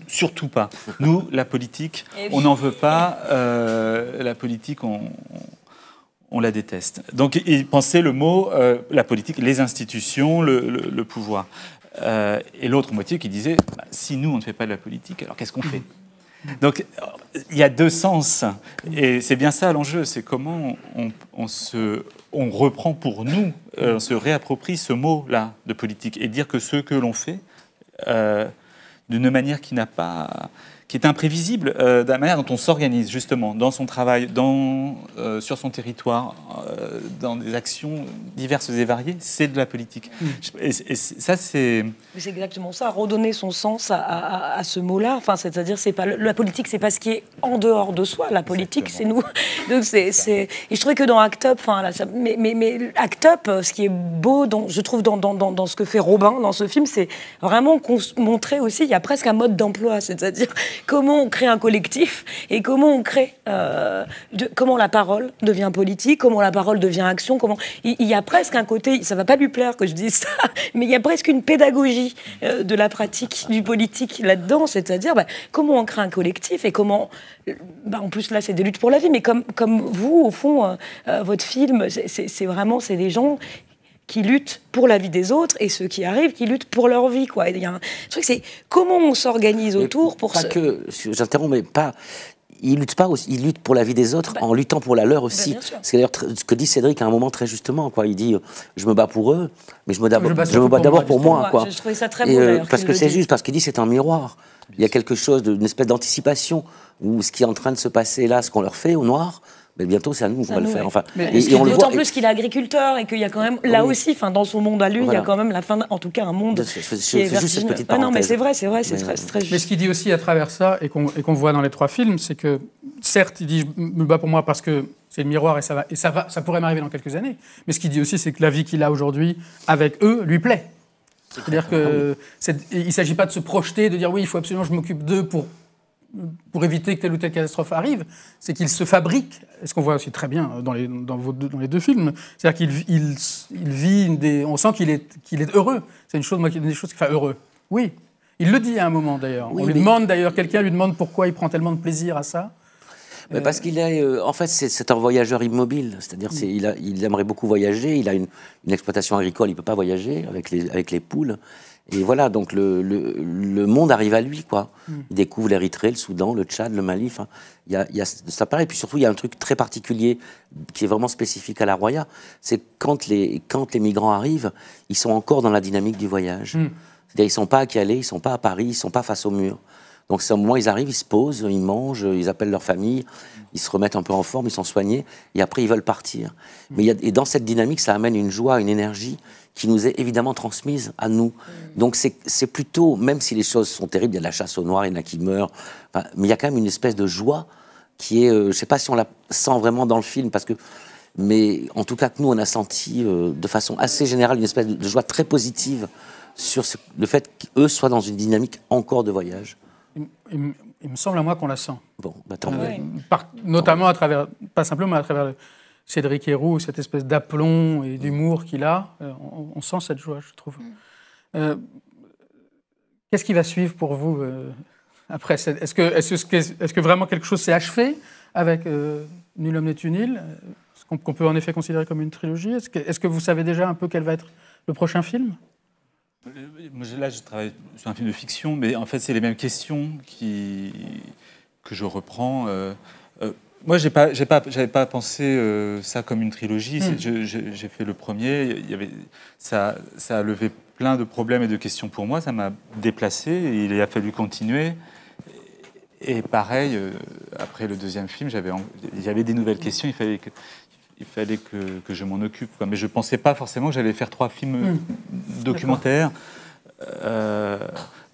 Speaker 14: surtout pas. Nous, la politique, on n'en veut pas. La politique, on la déteste. Donc ils pensaient le mot la politique, les institutions, le pouvoir. Et l'autre moitié qui disait si nous on ne fait pas de la politique, alors qu'est-ce qu'on fait? Donc, il y a deux sens, et c'est bien ça l'enjeu, c'est comment on reprend pour nous, on se réapproprie ce mot-là de politique, et dire que ce que l'on fait, d'une manière qui est imprévisible, de la manière dont on s'organise justement dans son travail, sur son territoire, dans des actions diverses et variées, c'est de la politique. Et ça, c'est...
Speaker 7: Mais c'est exactement ça, redonner son sens à ce mot-là. Enfin, c'est-à-dire, c'est pas la politique, c'est pas ce qui est en dehors de soi. La politique, c'est nous. Donc et je trouvais que dans Act Up, mais Act Up, ce qui est beau, je trouve dans ce que fait Robin dans ce film, c'est vraiment montrer aussi, il y a presque un mode d'emploi, c'est-à-dire comment on crée un collectif et comment on crée, comment la parole devient politique, comment la parole devient action. Il y a presque un côté, ça va pas lui plaire que je dise ça, mais il y a presque une pédagogie de la pratique du politique là-dedans, c'est-à-dire comment on crée un collectif et comment, en plus là c'est des luttes pour la vie, mais comme vous au fond, votre film, c'est vraiment des gens qui luttent pour la vie des autres et ceux qui arrivent qui luttent pour leur vie, quoi. Il y a un truc, c'est comment on s'organise autour pour
Speaker 6: pas que j'interromps, mais pas. Ils luttent pas aussi, ils luttent pour la vie des autres en luttant pour la leur aussi. C'est d'ailleurs ce que dit Cédric à un moment très justement, quoi. Il dit je me bats pour eux, mais je me bats d'abord pour moi, quoi.
Speaker 7: Je trouvais ça très beau,
Speaker 6: parce que c'est juste, parce qu'il dit c'est un miroir. Il y a quelque chose d'une espèce d'anticipation où ce qui est en train de se passer là, ce qu'on leur fait au noir. Mais bientôt, c'est à nous qu'on va le faire. Enfin,
Speaker 7: d'autant plus qu'il est agriculteur et qu'il y a quand même, là aussi, dans son monde à lui, il y a quand même la fin, en tout cas, un monde qui est vertigineux. Non, mais c'est vrai, c'est très juste.
Speaker 1: Mais ce qu'il dit aussi à travers ça, et qu'on voit dans les trois films, c'est que, certes, il dit « je me bats pour moi parce que c'est le miroir et ça pourrait m'arriver dans quelques années », mais ce qu'il dit aussi, c'est que la vie qu'il a aujourd'hui avec eux lui plaît. C'est-à-dire qu'il ne s'agit pas de se projeter, de dire « oui, il faut absolument que je m'occupe d'eux pour pour éviter que telle ou telle catastrophe arrive, c'est qu'il se fabrique, et ce qu'on voit aussi très bien dans les deux films, c'est-à-dire qu'il vit, on sent qu'il est heureux. C'est une chose, moi, des choses qui fait heureux. Oui, il le dit à un moment d'ailleurs. Oui, quelqu'un lui demande pourquoi il prend tellement de plaisir à ça.
Speaker 6: Mais parce qu'il est, en fait, c'est un voyageur immobile. C'est-à-dire, il aimerait beaucoup voyager. Il a une exploitation agricole, il ne peut pas voyager avec les poules. Et voilà, donc le monde arrive à lui, quoi. Il découvre l'Érythrée, le Soudan, le Tchad, le Mali. Enfin, il y a ça pareil. Et puis surtout, il y a un truc très particulier qui est vraiment spécifique à la Roya. C'est quand les migrants arrivent, ils sont encore dans la dynamique du voyage. C'est-à-dire, ils ne sont pas à Calais, ils ne sont pas à Paris, ils ne sont pas face au mur. Donc, c'est au moment où ils arrivent, ils se posent, ils mangent, ils appellent leur famille, ils se remettent un peu en forme, ils sont soignés, et après, ils veulent partir. Mais et dans cette dynamique, ça amène une joie, une énergie qui nous est évidemment transmise à nous. Donc, c'est plutôt, même si les choses sont terribles, il y a de la chasse aux noirs, il y en a qui meurent, mais il y a quand même une espèce de joie qui est, je ne sais pas si on la sent vraiment dans le film, mais en tout cas, que nous, on a senti de façon assez générale une espèce de joie très positive sur le fait qu'eux soient dans une dynamique encore de voyage.
Speaker 1: Il me semble à moi qu'on la sent.
Speaker 6: Bon, tant mieux.
Speaker 1: Notamment à travers, pas simplement à travers Cédric Héroux, cette espèce d'aplomb et d'humour qu'il a. On sent cette joie, je trouve. Qu'est-ce qui va suivre pour vous après? Est-ce que vraiment quelque chose s'est achevé avec Nul homme n'est une île, qu'on peut en effet considérer comme une trilogie? Est-ce que vous savez déjà un peu quel va être le prochain film?
Speaker 14: Là, je travaille sur un film de fiction, mais en fait, c'est les mêmes questions que je reprends. Moi, j'avais pas pensé ça comme une trilogie. J'ai fait le premier. Ça a levé plein de problèmes et de questions pour moi. Ça m'a déplacé. Et il a fallu continuer. Et pareil, après le deuxième film, il y avait des nouvelles questions. Il fallait que je m'en occupe, quoi. Mais je ne pensais pas forcément que j'allais faire 3 films documentaires.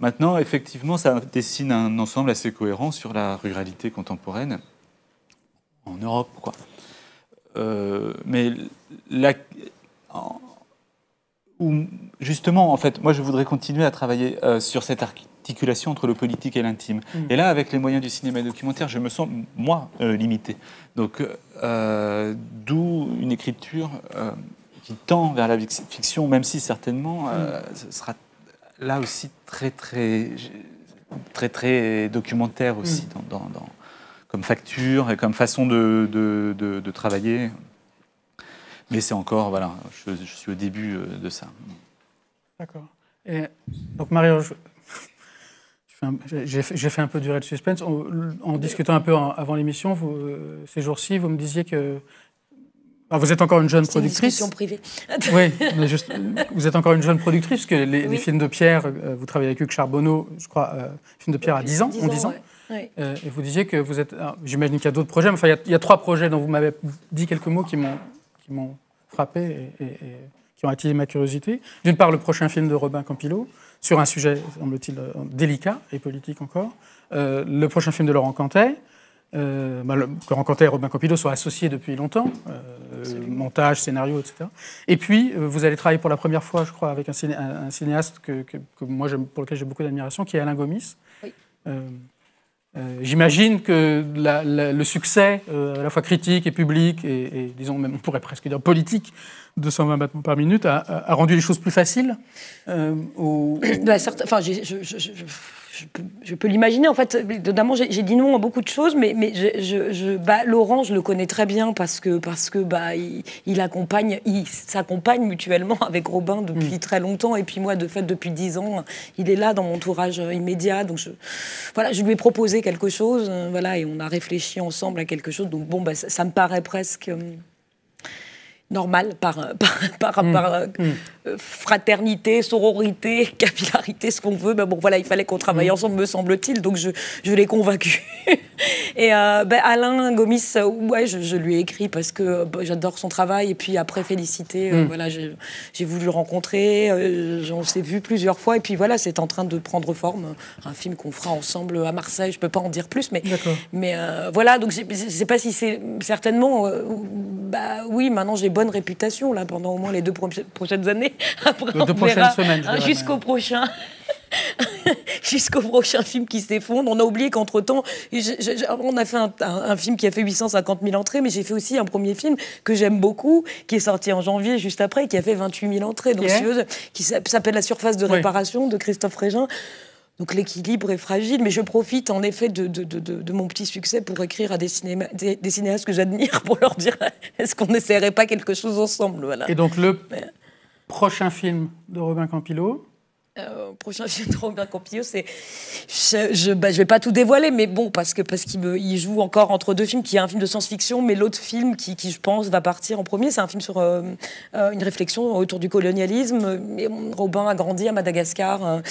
Speaker 14: Maintenant, effectivement, ça dessine un ensemble assez cohérent sur la ruralité contemporaine en Europe, quoi. Mais justement, en fait, moi, je voudrais continuer à travailler sur cette articulation entre le politique et l'intime. Et là, avec les moyens du cinéma documentaire, je me sens, moi, limité. Donc, d'où une écriture qui tend vers la fiction, même si certainement, ce sera là aussi très documentaire aussi, comme facture et comme façon de travailler. Mais c'est encore, voilà, je suis au début de ça. D'accord.
Speaker 1: Et donc, Mario, j'ai fait un peu durer le suspense. En discutant un peu avant l'émission, ces jours-ci, vous me disiez que vous êtes encore une jeune productrice.
Speaker 7: Une discussion privée.
Speaker 1: Oui, mais vous êtes encore une jeune productrice, parce que les films de Pierre, vous travaillez avec Hugues Charbonneau, je crois, films de Pierre à 10 ans, 10 ans. Ouais. Et vous disiez que vous êtes... J'imagine qu'il y a d'autres projets, mais enfin, il y a 3 projets dont vous m'avez dit quelques mots qui m'ont frappé et qui ont attiré ma curiosité. D'une part, le prochain film de Robin Campillo, sur un sujet, semble-t-il, délicat et politique encore. Le prochain film de Laurent Cantet. Laurent Cantet et Robin Campillo sont associés depuis longtemps, montage, scénario, etc. Et puis, vous allez travailler pour la première fois, je crois, avec un cinéaste que moi, pour lequel j'ai beaucoup d'admiration, qui est Alain Gomis. Oui. J'imagine que le succès, à la fois critique et public, et disons même, on pourrait presque dire politique, de 120 battements par minute, a rendu les choses plus faciles
Speaker 7: Enfin, je peux l'imaginer, en fait. Notamment, j'ai dit non à beaucoup de choses, mais Laurent, je le connais très bien parce que il s'accompagne mutuellement avec Robin depuis très longtemps, et puis moi, de fait, depuis 10 ans, il est là dans mon entourage immédiat. Donc, je lui ai proposé quelque chose, et on a réfléchi ensemble à quelque chose. Donc, ça me paraît presque normal par fraternité, sororité, capillarité, ce qu'on veut. Mais bon, il fallait qu'on travaille ensemble, me semble-t-il. Donc, je l'ai convaincu. Et Alain Gomis, je lui ai écrit parce que j'adore son travail. Et puis après, félicité. J'ai voulu le rencontrer. On s'est vu plusieurs fois. Et puis c'est en train de prendre forme. Un film qu'on fera ensemble à Marseille. Je peux pas en dire plus, mais donc je sais pas si c'est certainement. Oui, maintenant j'ai bonne réputation là pendant au moins les 2 prochaines années. Après,
Speaker 1: 2 prochaines semaines.
Speaker 7: Jusqu'au prochain. jusqu'au prochain film qui s'effondre. On a oublié qu'entre-temps, on a fait un film qui a fait 850 000 entrées, mais j'ai fait aussi un premier film que j'aime beaucoup, qui est sorti en janvier, juste après, qui a fait 28 000 entrées. Donc, qui s'appelle La surface de réparation, de Christophe Régin. Donc l'équilibre est fragile, mais je profite en effet de mon petit succès pour écrire à des cinéastes que j'admire, pour leur dire est-ce qu'on n'essaierait pas quelque chose ensemble, voilà.
Speaker 1: Et donc le prochain film de Robin Campillo?
Speaker 7: Prochain film de Robin Campillo, c'est... Je vais pas tout dévoiler, mais bon, parce qu'il joue encore entre deux films, qui est un film de science-fiction, mais l'autre film qui, je pense, va partir en premier, c'est un film sur une réflexion autour du colonialisme. Et Robin a grandi à Madagascar,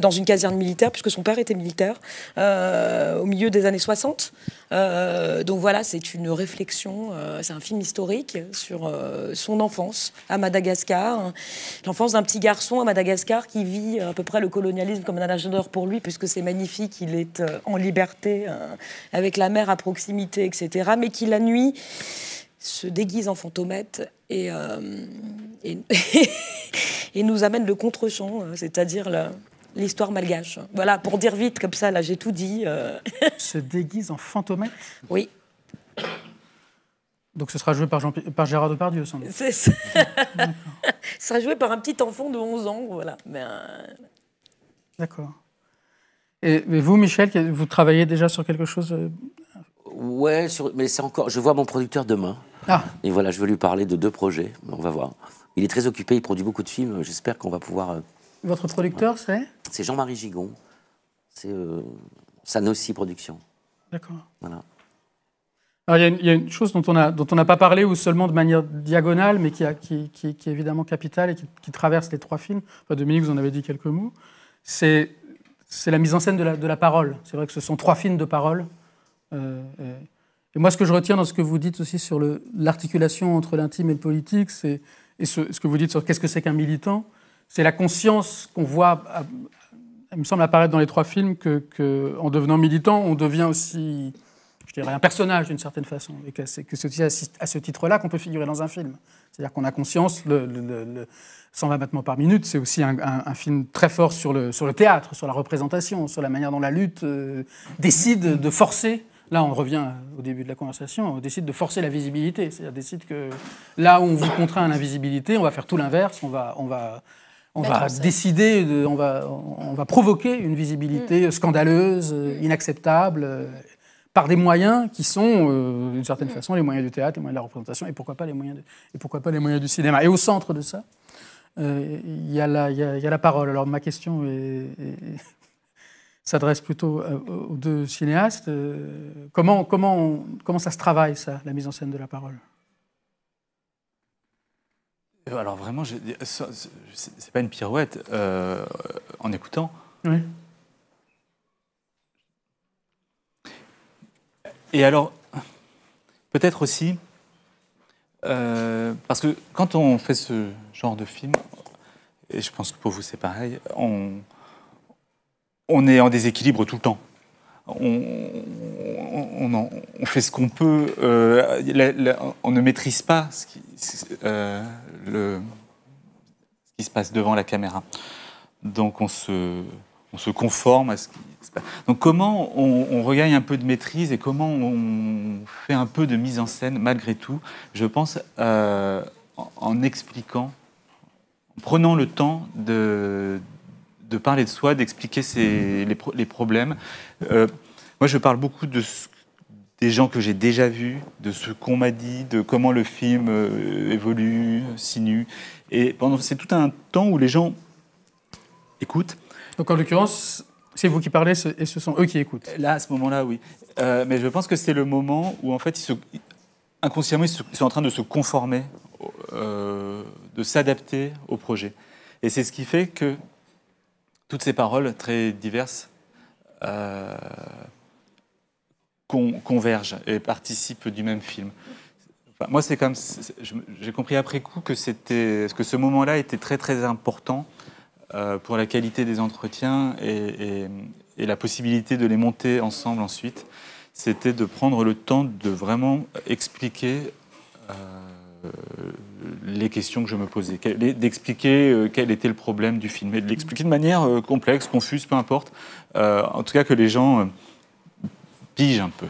Speaker 7: dans une caserne militaire, puisque son père était militaire, au milieu des années 60. Donc voilà, c'est une réflexion, c'est un film historique sur son enfance à Madagascar, l'enfance d'un petit garçon à Madagascar qui vit à peu près le colonialisme comme un âge d'or pour lui, puisque c'est magnifique, il est en liberté, avec la mer à proximité, etc., mais qui la nuit se déguise en fantomette et nous amène le contre-champ, c'est-à-dire l'histoire malgache. Voilà, pour dire vite, comme ça, là, j'ai tout dit.
Speaker 1: Se déguise en fantomette?
Speaker 7: Oui.
Speaker 1: Donc ce sera joué par Gérard Depardieu, sans doute.
Speaker 7: C'est ça. Ce sera joué par un petit enfant de 11 ans, voilà.
Speaker 1: D'accord. Et vous, Michel, vous travaillez déjà sur quelque chose?
Speaker 6: Ouais, mais c'est encore... Je vois mon producteur demain.
Speaker 1: Ah.
Speaker 6: Et voilà, je veux lui parler de 2 projets. On va voir. Il est très occupé, il produit beaucoup de films. J'espère qu'on va pouvoir...
Speaker 1: Votre producteur, c'est?
Speaker 6: C'est Jean-Marie Gigon. C'est Sanofi Productions.
Speaker 1: D'accord.
Speaker 6: Voilà.
Speaker 1: Alors, il y a une chose dont on n'a pas parlé, ou seulement de manière diagonale, mais qui est évidemment capitale et qui traverse les 3 films. Enfin, Dominique, vous en avez dit quelques mots. C'est la mise en scène de la parole. C'est vrai que ce sont 3 films de parole. Et moi, ce que je retiens dans ce que vous dites aussi sur l'articulation entre l'intime et le politique, et ce que vous dites sur qu'est-ce que c'est qu'un militant, c'est la conscience qu'on voit, il me semble apparaître dans les 3 films, qu'en devenant militant, on devient aussi, je dirais, un personnage d'une certaine façon. Et que c'est aussi à ce titre-là qu'on peut figurer dans un film. C'est-à-dire qu'on a conscience, 120 battements par minute, c'est aussi un film très fort sur le théâtre, sur la représentation, sur la manière dont la lutte décide de forcer. Là, on revient au début de la conversation, on décide de forcer la visibilité. C'est-à-dire décide que là où on vous contraint à l'invisibilité, on va faire tout l'inverse, on va décider, on va provoquer une visibilité scandaleuse, inacceptable, par des moyens qui sont, d'une certaine façon, les moyens du théâtre, les moyens de la représentation, et pourquoi pas les moyens du cinéma. Et au centre de ça, il y a la parole. Alors ma question s'adresse plutôt aux 2 cinéastes. Comment ça se travaille, ça, la mise en scène de la parole?
Speaker 14: Alors vraiment, c'est pas une pirouette. En écoutant.
Speaker 1: Oui.
Speaker 14: Et alors, peut-être aussi, parce que quand on fait ce genre de film, et je pense que pour vous c'est pareil, on est en déséquilibre tout le temps. On fait ce qu'on peut. On ne maîtrise pas ce qui se passe devant la caméra. Donc on se conforme à ce qui se passe. Donc comment on regagne un peu de maîtrise et comment on fait un peu de mise en scène malgré tout, je pense, en expliquant, en prenant le temps de parler de soi, d'expliquer les problèmes. Moi, je parle beaucoup des gens que j'ai déjà vus, de ce qu'on m'a dit, de comment le film évolue, sinue. Et c'est tout un temps où les gens écoutent.
Speaker 1: Donc, en l'occurrence, c'est vous qui parlez et ce sont eux qui écoutent.
Speaker 14: Là, à ce moment-là, oui. Mais je pense que c'est le moment où, en fait, inconsciemment, ils sont en train de se conformer, de s'adapter au projet. Et c'est ce qui fait que toutes ces paroles très diverses convergent et participent du même film. Enfin, moi, c'est comme j'ai compris après coup que ce moment-là était très très important pour la qualité des entretiens et la possibilité de les monter ensemble ensuite. C'était de prendre le temps de vraiment expliquer les questions que je me posais, d'expliquer quel était le problème du film, et de l'expliquer de manière complexe, confuse, peu importe. En tout cas, que les gens pigent un peu.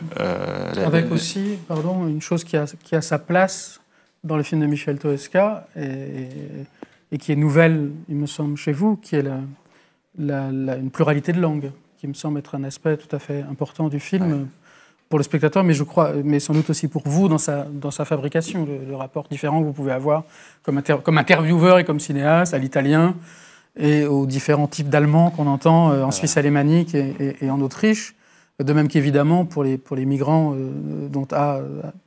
Speaker 1: Avec aussi, pardon, une chose qui a sa place dans le film de Michel Toesca, et qui est nouvelle, il me semble, chez vous, qui est une pluralité de langues, qui me semble être un aspect tout à fait important du film pour le spectateur, mais je crois, mais sans doute aussi pour vous dans sa fabrication, le rapport différent que vous pouvez avoir comme intervieweur et comme cinéaste à l'italien et aux différents types d'Allemands qu'on entend en Suisse alémanique et en Autriche, de même qu'évidemment pour les migrants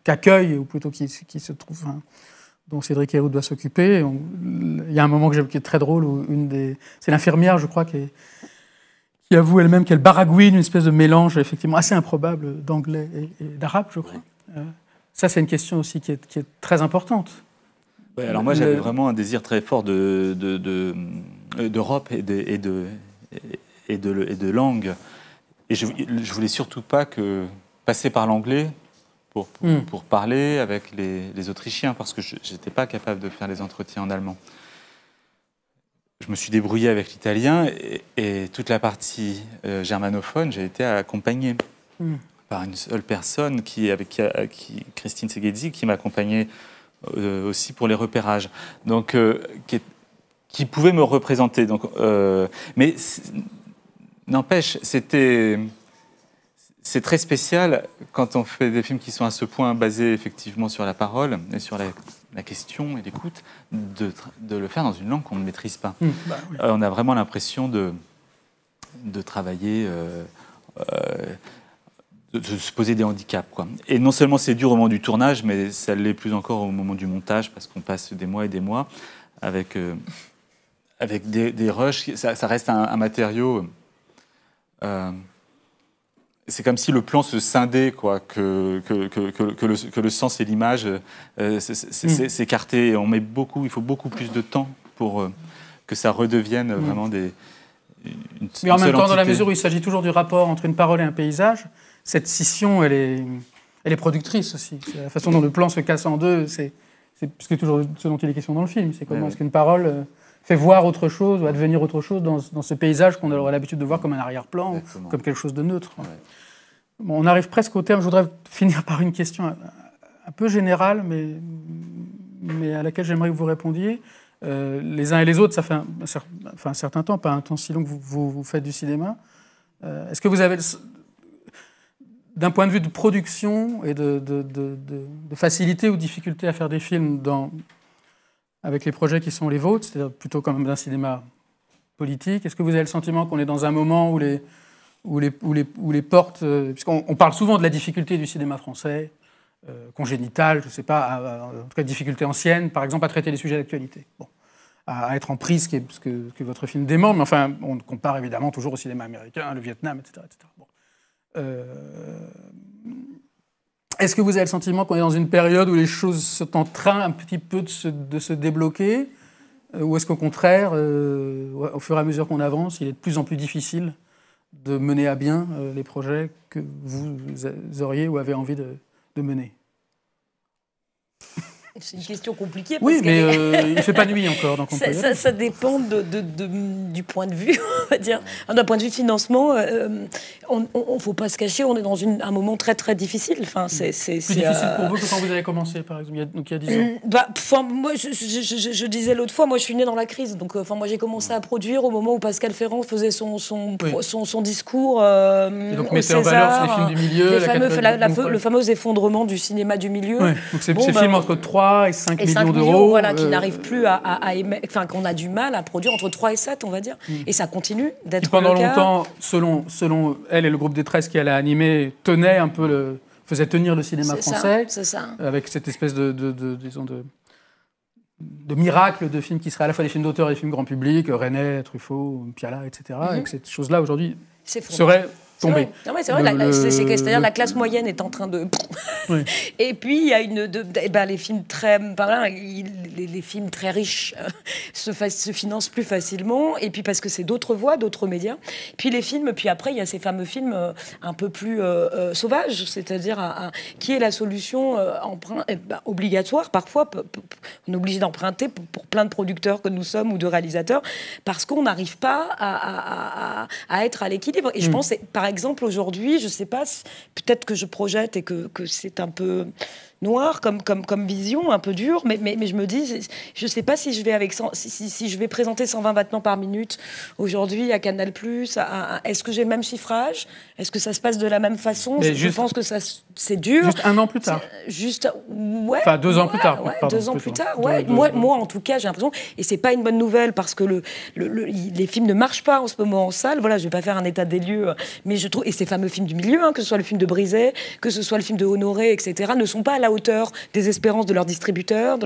Speaker 1: qu'accueille, ou plutôt qui se trouvent, dont Cédric Herrou doit s'occuper. Il y a un moment qui est très drôle où c'est l'infirmière, je crois, qui avoue elle-même qu'elle baragouine une espèce de mélange effectivement assez improbable d'anglais et d'arabe, je crois. Ça, c'est une question aussi qui est très importante.
Speaker 14: Ouais, alors moi, j'avais vraiment un désir très fort d'Europe et de langue. Et je voulais surtout pas passer par l'anglais pour parler avec les Autrichiens, parce que je n'étais pas capable de faire les entretiens en allemand. Je me suis débrouillé avec l'italien, et toute la partie germanophone, j'ai été accompagné par une seule personne, Christine Seghezzi, qui m'accompagnait aussi pour les repérages, donc qui pouvait me représenter. Donc, mais n'empêche, c'est très spécial quand on fait des films qui sont à ce point basés effectivement sur la parole et sur la question et l'écoute, de le faire dans une langue qu'on ne maîtrise pas. Oui. On a vraiment l'impression de travailler, de se poser des handicaps, quoi. Et non seulement c'est dur au moment du tournage, mais ça l'est plus encore au moment du montage, parce qu'on passe des mois et des mois avec des rushs. Ça reste un matériau... c'est comme si le plan se scindait, quoi, que le sens et l'image s'écartaient. Il faut beaucoup plus de temps pour que ça redevienne vraiment une
Speaker 1: Mais en même temps,
Speaker 14: entité.
Speaker 1: dans la mesure où il s'agit toujours du rapport entre une parole et un paysage, cette scission, elle est productrice aussi. La façon dont le plan se casse en deux, c'est toujours ce dont il est question dans le film. C'est comment est-ce qu'une parole fait voir autre chose ou advenir autre chose dans ce paysage qu'on aurait l'habitude de voir comme un arrière-plan, ou comme quelque chose de neutre. Ouais. Bon, on arrive presque au terme. Je voudrais finir par une question un peu générale, mais à laquelle j'aimerais que vous répondiez. Les uns et les autres, ça fait un certain temps, pas un temps si long que vous faites du cinéma. Est-ce que vous avez, d'un point de vue de production et de facilité ou difficulté à faire des films avec les projets qui sont les vôtres, c'est-à-dire plutôt quand même d'un cinéma politique, est-ce que vous avez le sentiment qu'on est dans un moment où les portes... puisqu'on parle souvent de la difficulté du cinéma français, congénitale, je ne sais pas, en tout cas difficulté ancienne, par exemple, à traiter les sujets d'actualité. Bon, à être en prise, ce que votre film dément, mais enfin, on compare évidemment toujours au cinéma américain, le Vietnam, etc. etc. Bon. Est-ce que vous avez le sentiment qu'on est dans une période où les choses sont en train un petit peu de se débloquer, ou est-ce qu'au contraire, au fur et à mesure qu'on avance, il est de plus en plus difficile de mener à bien les projets que vous auriez ou avez envie de mener?
Speaker 7: C'est une question compliquée.
Speaker 1: Oui, mais il ne fait pas nuit encore. Donc
Speaker 7: ça dépend du point de vue, on va dire. D'un point de vue de financement, on ne faut pas se cacher, on est dans un moment très très difficile. Enfin,
Speaker 1: plus difficile pour vous que quand vous avez commencé, par exemple, il y a 10 ans.
Speaker 7: Moi, je disais l'autre fois, moi je suis née dans la crise. Donc moi j'ai commencé à produire au moment où Pascal Ferrand faisait son discours
Speaker 1: et donc mettez en valeur les films du milieu.
Speaker 7: Le fameux effondrement du cinéma du milieu.
Speaker 1: Ouais. Donc ces films entre 3 et 5 millions d'euros.
Speaker 7: Voilà, qui n'arrivent plus enfin, qu'on a du mal à produire entre 3 et 7, on va dire. Et ça continue d'être
Speaker 1: pendant longtemps, selon elle et le groupe des 13 qui allait animer, faisait tenir le cinéma français.
Speaker 7: C'est ça.
Speaker 1: Avec cette espèce de miracle de films qui seraient à la fois des films d'auteur et des films grand public, René, Truffaut, Piala, etc. Et que cette chose-là, aujourd'hui, serait tomber.
Speaker 7: Non, mais c'est vrai, c'est-à-dire la classe moyenne est en train de... Oui. Et puis, il y a les films très... les films très riches se financent plus facilement, et puis parce que c'est d'autres voies, d'autres médias. Puis les films, puis après, il y a ces fameux films un peu plus sauvages, c'est-à-dire qui est la solution obligatoire, parfois, on est obligé d'emprunter pour plein de producteurs que nous sommes ou de réalisateurs, parce qu'on n'arrive pas à être à l'équilibre. Et je pense, par exemple, aujourd'hui, je ne sais pas, peut-être que je projette et que c'est un peu noir comme vision, un peu dur, mais je me dis, je ne sais pas si je vais si je vais présenter 120 battements par minute aujourd'hui à Canal+, est-ce que j'ai le même chiffrage? Est-ce que ça se passe de la même façon? Je pense que c'est dur.
Speaker 1: Juste un an plus tard.
Speaker 7: Ouais.
Speaker 1: Enfin, 2 ans plus tard.
Speaker 7: Ouais, pardon, 2 ans plus tard, ouais. Moi, en tout cas, j'ai l'impression, et c'est pas une bonne nouvelle parce que les films ne marchent pas en ce moment en salle. Voilà, je vais pas faire un état des lieux, mais je trouve, et ces fameux films du milieu, que ce soit le film de Brizet, que ce soit le film de Honoré, etc., ne sont pas à la hauteur des espérances de leurs distributeurs.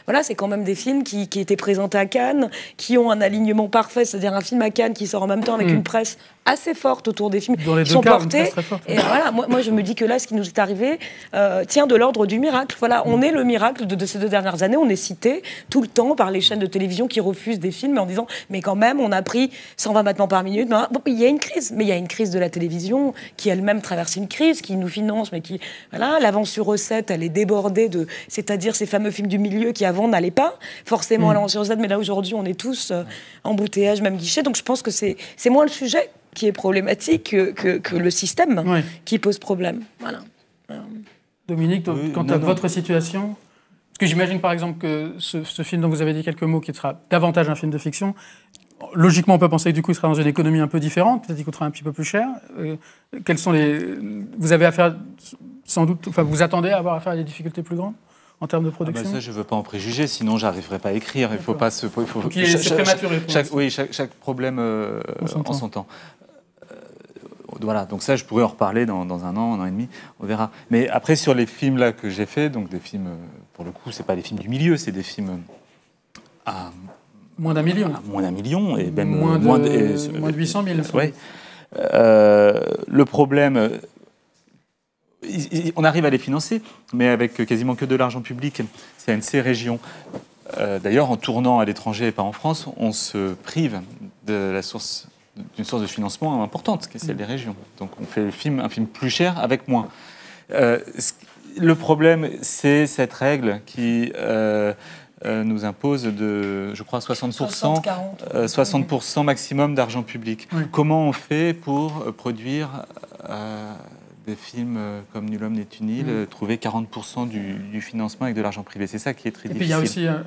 Speaker 7: Voilà, c'est quand même des films qui étaient présentés à Cannes, qui ont un alignement parfait, c'est-à-dire un film à Cannes qui sort en même temps avec une presse assez forte autour des films qui sont portés. Et voilà, moi, je me dis que là, ce qui nous est arrivé tient de l'ordre du miracle. Voilà, on est le miracle de ces 2 dernières années. On est cité tout le temps par les chaînes de télévision qui refusent des films en disant mais quand même, on a pris 120 battements par minute. Bon, il y a une crise, mais il y a une crise de la télévision qui elle-même traverse une crise, qui nous finance, mais qui voilà, l'avance sur recette, elle est débordée c'est-à-dire ces fameux films du milieu qui avant n'allaient pas forcément à l'avance sur recette, mais là aujourd'hui, on est tous embouteillage, même guichet. Donc je pense que c'est moins le sujet qui est problématique que le système qui pose problème. Voilà.
Speaker 1: Dominique, quant à votre situation, parce que j'imagine par exemple que ce film dont vous avez dit quelques mots, qui sera davantage un film de fiction, logiquement on peut penser que du coup il sera dans une économie un peu différente, peut-être qu'il coûtera un petit peu plus cher. Quels sont vous avez affaire, sans doute, enfin vous attendez à avoir affaire à des difficultés plus grandes en termes de production?
Speaker 14: Ça, je ne veux pas en préjuger, sinon j'arriverai pas à écrire. Il faut pas se...
Speaker 1: C'est prématuré.
Speaker 14: Chaque problème en son temps. Voilà, donc ça, je pourrais en reparler dans un an et demi, on verra. Mais après, sur les films là que j'ai faits, donc des films, pour le coup, c'est pas des films du milieu, c'est des films à
Speaker 1: moins d'1 million.
Speaker 14: Moins d'1 million, et même
Speaker 1: moins de 800 000.
Speaker 14: Oui. Le problème, on arrive à les financer, mais avec quasiment que de l'argent public. CNC Région. D'ailleurs, en tournant à l'étranger et pas en France, on se prive d'une source de financement importante, qui est celle des régions. Donc on fait un film plus cher avec moins. Le problème, c'est cette règle qui nous impose je crois, 60% maximum d'argent public. Oui. Comment on fait pour produire des films comme Nul homme n'est une île, trouver 40% du financement avec de l'argent privé? C'est ça qui est très difficile.
Speaker 1: Et puis il y a aussi,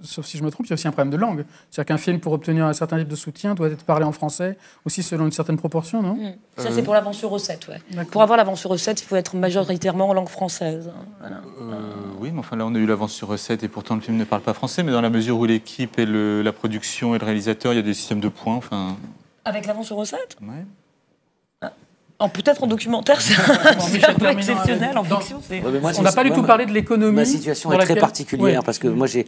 Speaker 1: sauf si je me trompe, il y a aussi un problème de langue. C'est-à-dire qu'un film, pour obtenir un certain type de soutien, doit être parlé en français, aussi selon une certaine proportion, non?
Speaker 7: Ça, c'est pour l'avance sur recette, ouais. Pour avoir l'avance sur recette, il faut être majoritairement en langue française. Voilà.
Speaker 14: Oui, mais enfin là, on a eu l'avance sur recette et pourtant le film ne parle pas français, mais dans la mesure où l'équipe et la production et le réalisateur, il y a des systèmes de points, enfin...
Speaker 7: Avec l'avance sur recette?
Speaker 14: Ouais.
Speaker 7: Peut-être en documentaire, c'est un peu exceptionnel. En fiction,
Speaker 1: on n'a pas du tout parlé de l'économie.
Speaker 6: Ma situation est très particulière parce que moi, j'ai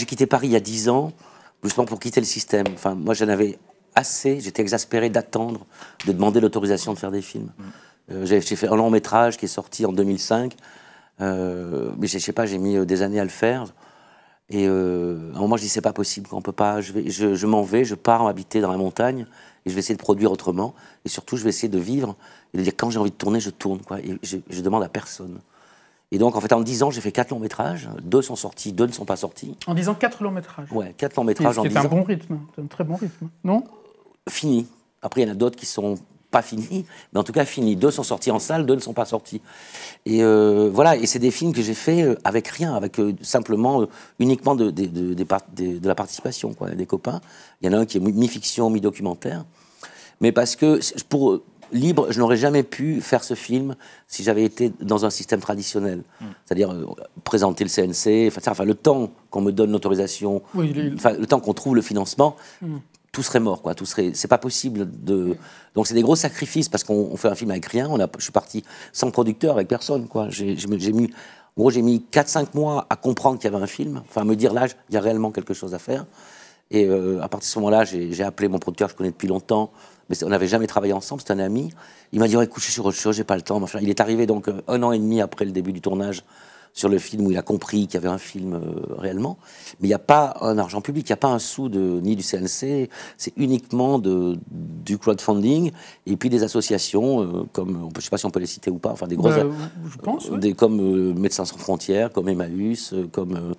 Speaker 6: quitté Paris il y a 10 ans, justement pour quitter le système. Enfin, moi, j'en avais assez, j'étais exaspéré d'attendre, de demander l'autorisation de faire des films. J'ai fait un long métrage qui est sorti en 2005, mais je sais pas, j'ai mis des années à le faire. Et à un moment, je dis c'est pas possible, on peut pas. Je m'en vais, je pars habiter dans la montagne. Et je vais essayer de produire autrement. Et surtout, je vais essayer de vivre. Et de dire, quand j'ai envie de tourner, je tourne. Quoi. Et je demande à personne. Et donc, en fait, en 10 ans, j'ai fait 4 longs métrages. 2 sont sortis, 2 ne sont pas sortis.
Speaker 1: En 10 ans, 4 longs métrages?
Speaker 6: Ouais, 4 longs métrages en 10 ans.
Speaker 1: C'est un bon rythme. C'est un très bon rythme. Non?
Speaker 6: Fini. Après, il y en a d'autres qui sont pas finis. Mais en tout cas, finis. 2 sont sortis en salle, 2 ne sont pas sortis. Et voilà. Et c'est des films que j'ai faits avec rien. Avec simplement, uniquement de la participation, quoi, des copains. Il y en a un qui est mi-fiction, mi-documentaire. Mais parce que, pour libre, je n'aurais jamais pu faire ce film si j'avais été dans un système traditionnel. C'est-à-dire présenter le CNC, enfin, le temps qu'on me donne l'autorisation, le temps qu'on trouve le financement, tout serait mort, quoi. C'est pas possible de... Donc c'est des gros sacrifices parce qu'on fait un film avec rien. Je suis parti sans producteur, avec personne, quoi. J'ai mis 4-5 mois à comprendre qu'il y avait un film, enfin à me dire là, il y a réellement quelque chose à faire. Et à partir de ce moment-là, j'ai appelé mon producteur que je connais depuis longtemps, mais on n'avait jamais travaillé ensemble, c'était un ami. Il m'a dit, écoute, je suis sur autre chose, j'ai pas le temps. Enfin, il est arrivé donc 1 an et demi après le début du tournage sur le film, où il a compris qu'il y avait un film réellement. Mais il n'y a pas un argent public, il n'y a pas un sou ni du CNC, c'est uniquement du crowdfunding, et puis des associations, comme, je ne sais pas si on peut les citer ou pas, enfin des grosses...
Speaker 1: je pense, oui.
Speaker 6: Comme Médecins sans frontières, comme Emmaüs, comme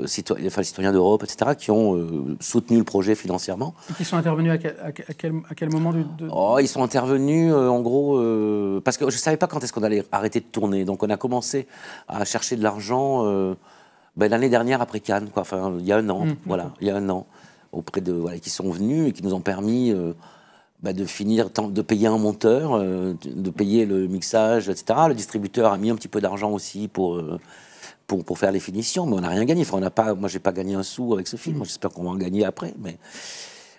Speaker 6: Citoyens d'Europe, etc., qui ont soutenu le projet financièrement.
Speaker 1: Et qui sont intervenus à quel moment
Speaker 6: Oh, ils sont intervenus, en gros, parce que je ne savais pas quand est-ce qu'on allait arrêter de tourner, donc on a commencé à chercher de l'argent l'année dernière après Cannes, quoi. Enfin, il y a 1 an, voilà, il y a 1 an, auprès de qui sont venus et qui nous ont permis de finir, de payer un monteur, de payer le mixage, etc. Le distributeur a mis un petit peu d'argent aussi pour faire les finitions, mais on n'a rien gagné. Enfin, moi, j'ai pas gagné un sou avec ce film. J'espère qu'on va en gagner après, mais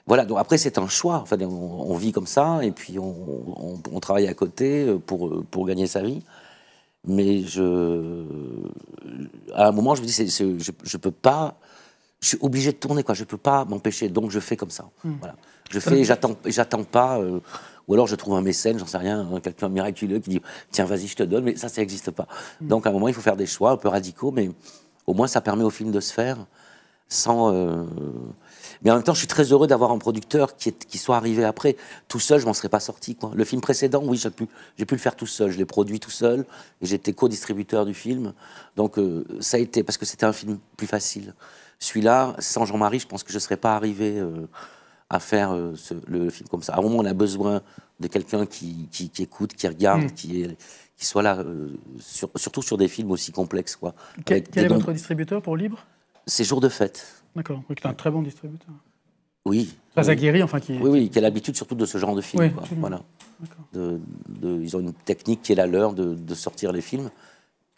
Speaker 6: voilà. Donc après, c'est un choix. Enfin, on vit comme ça et puis on travaille à côté pour gagner sa vie. Mais à un moment, je me dis, je peux pas, je suis obligé de tourner, quoi. Je peux pas m'empêcher, donc je fais comme ça. Voilà. Je fais, j'attends pas, ou alors je trouve un mécène, j'en sais rien, quelqu'un miraculeux qui dit, tiens, vas-y, je te donne, mais ça n'existe pas. Donc à un moment, il faut faire des choix un peu radicaux, mais au moins ça permet au film de se faire sans. Mais en même temps, je suis très heureux d'avoir un producteur qui soit arrivé après. Tout seul, je m'en serais pas sorti, quoi. Le film précédent, oui, j'ai pu le faire tout seul. Je l'ai produit tout seul et j'étais co-distributeur du film. Donc ça a été, parce que c'était un film plus facile. Celui-là, sans Jean-Marie, je pense que je serais pas arrivé à faire le film comme ça. À un moment, on a besoin de quelqu'un qui écoute, qui regarde, qui soit là, surtout sur des films aussi complexes, quoi.
Speaker 1: Quel est votre distributeur pour Libre?
Speaker 6: C'est Jour de Fête. D'accord,
Speaker 1: oui, c'est un très bon distributeur.
Speaker 6: Oui.
Speaker 1: Très aguerri, enfin
Speaker 6: Oui, qui a l'habitude surtout de ce genre de film.
Speaker 1: Oui,
Speaker 6: quoi. Voilà. Ils ont une technique qui est la leur de sortir les films,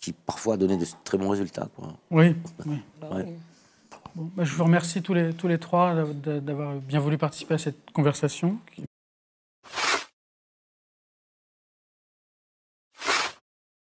Speaker 6: qui parfois a donné de très bons résultats, quoi.
Speaker 1: Oui. Ouais. Bon, je vous remercie tous les trois d'avoir bien voulu participer à cette conversation.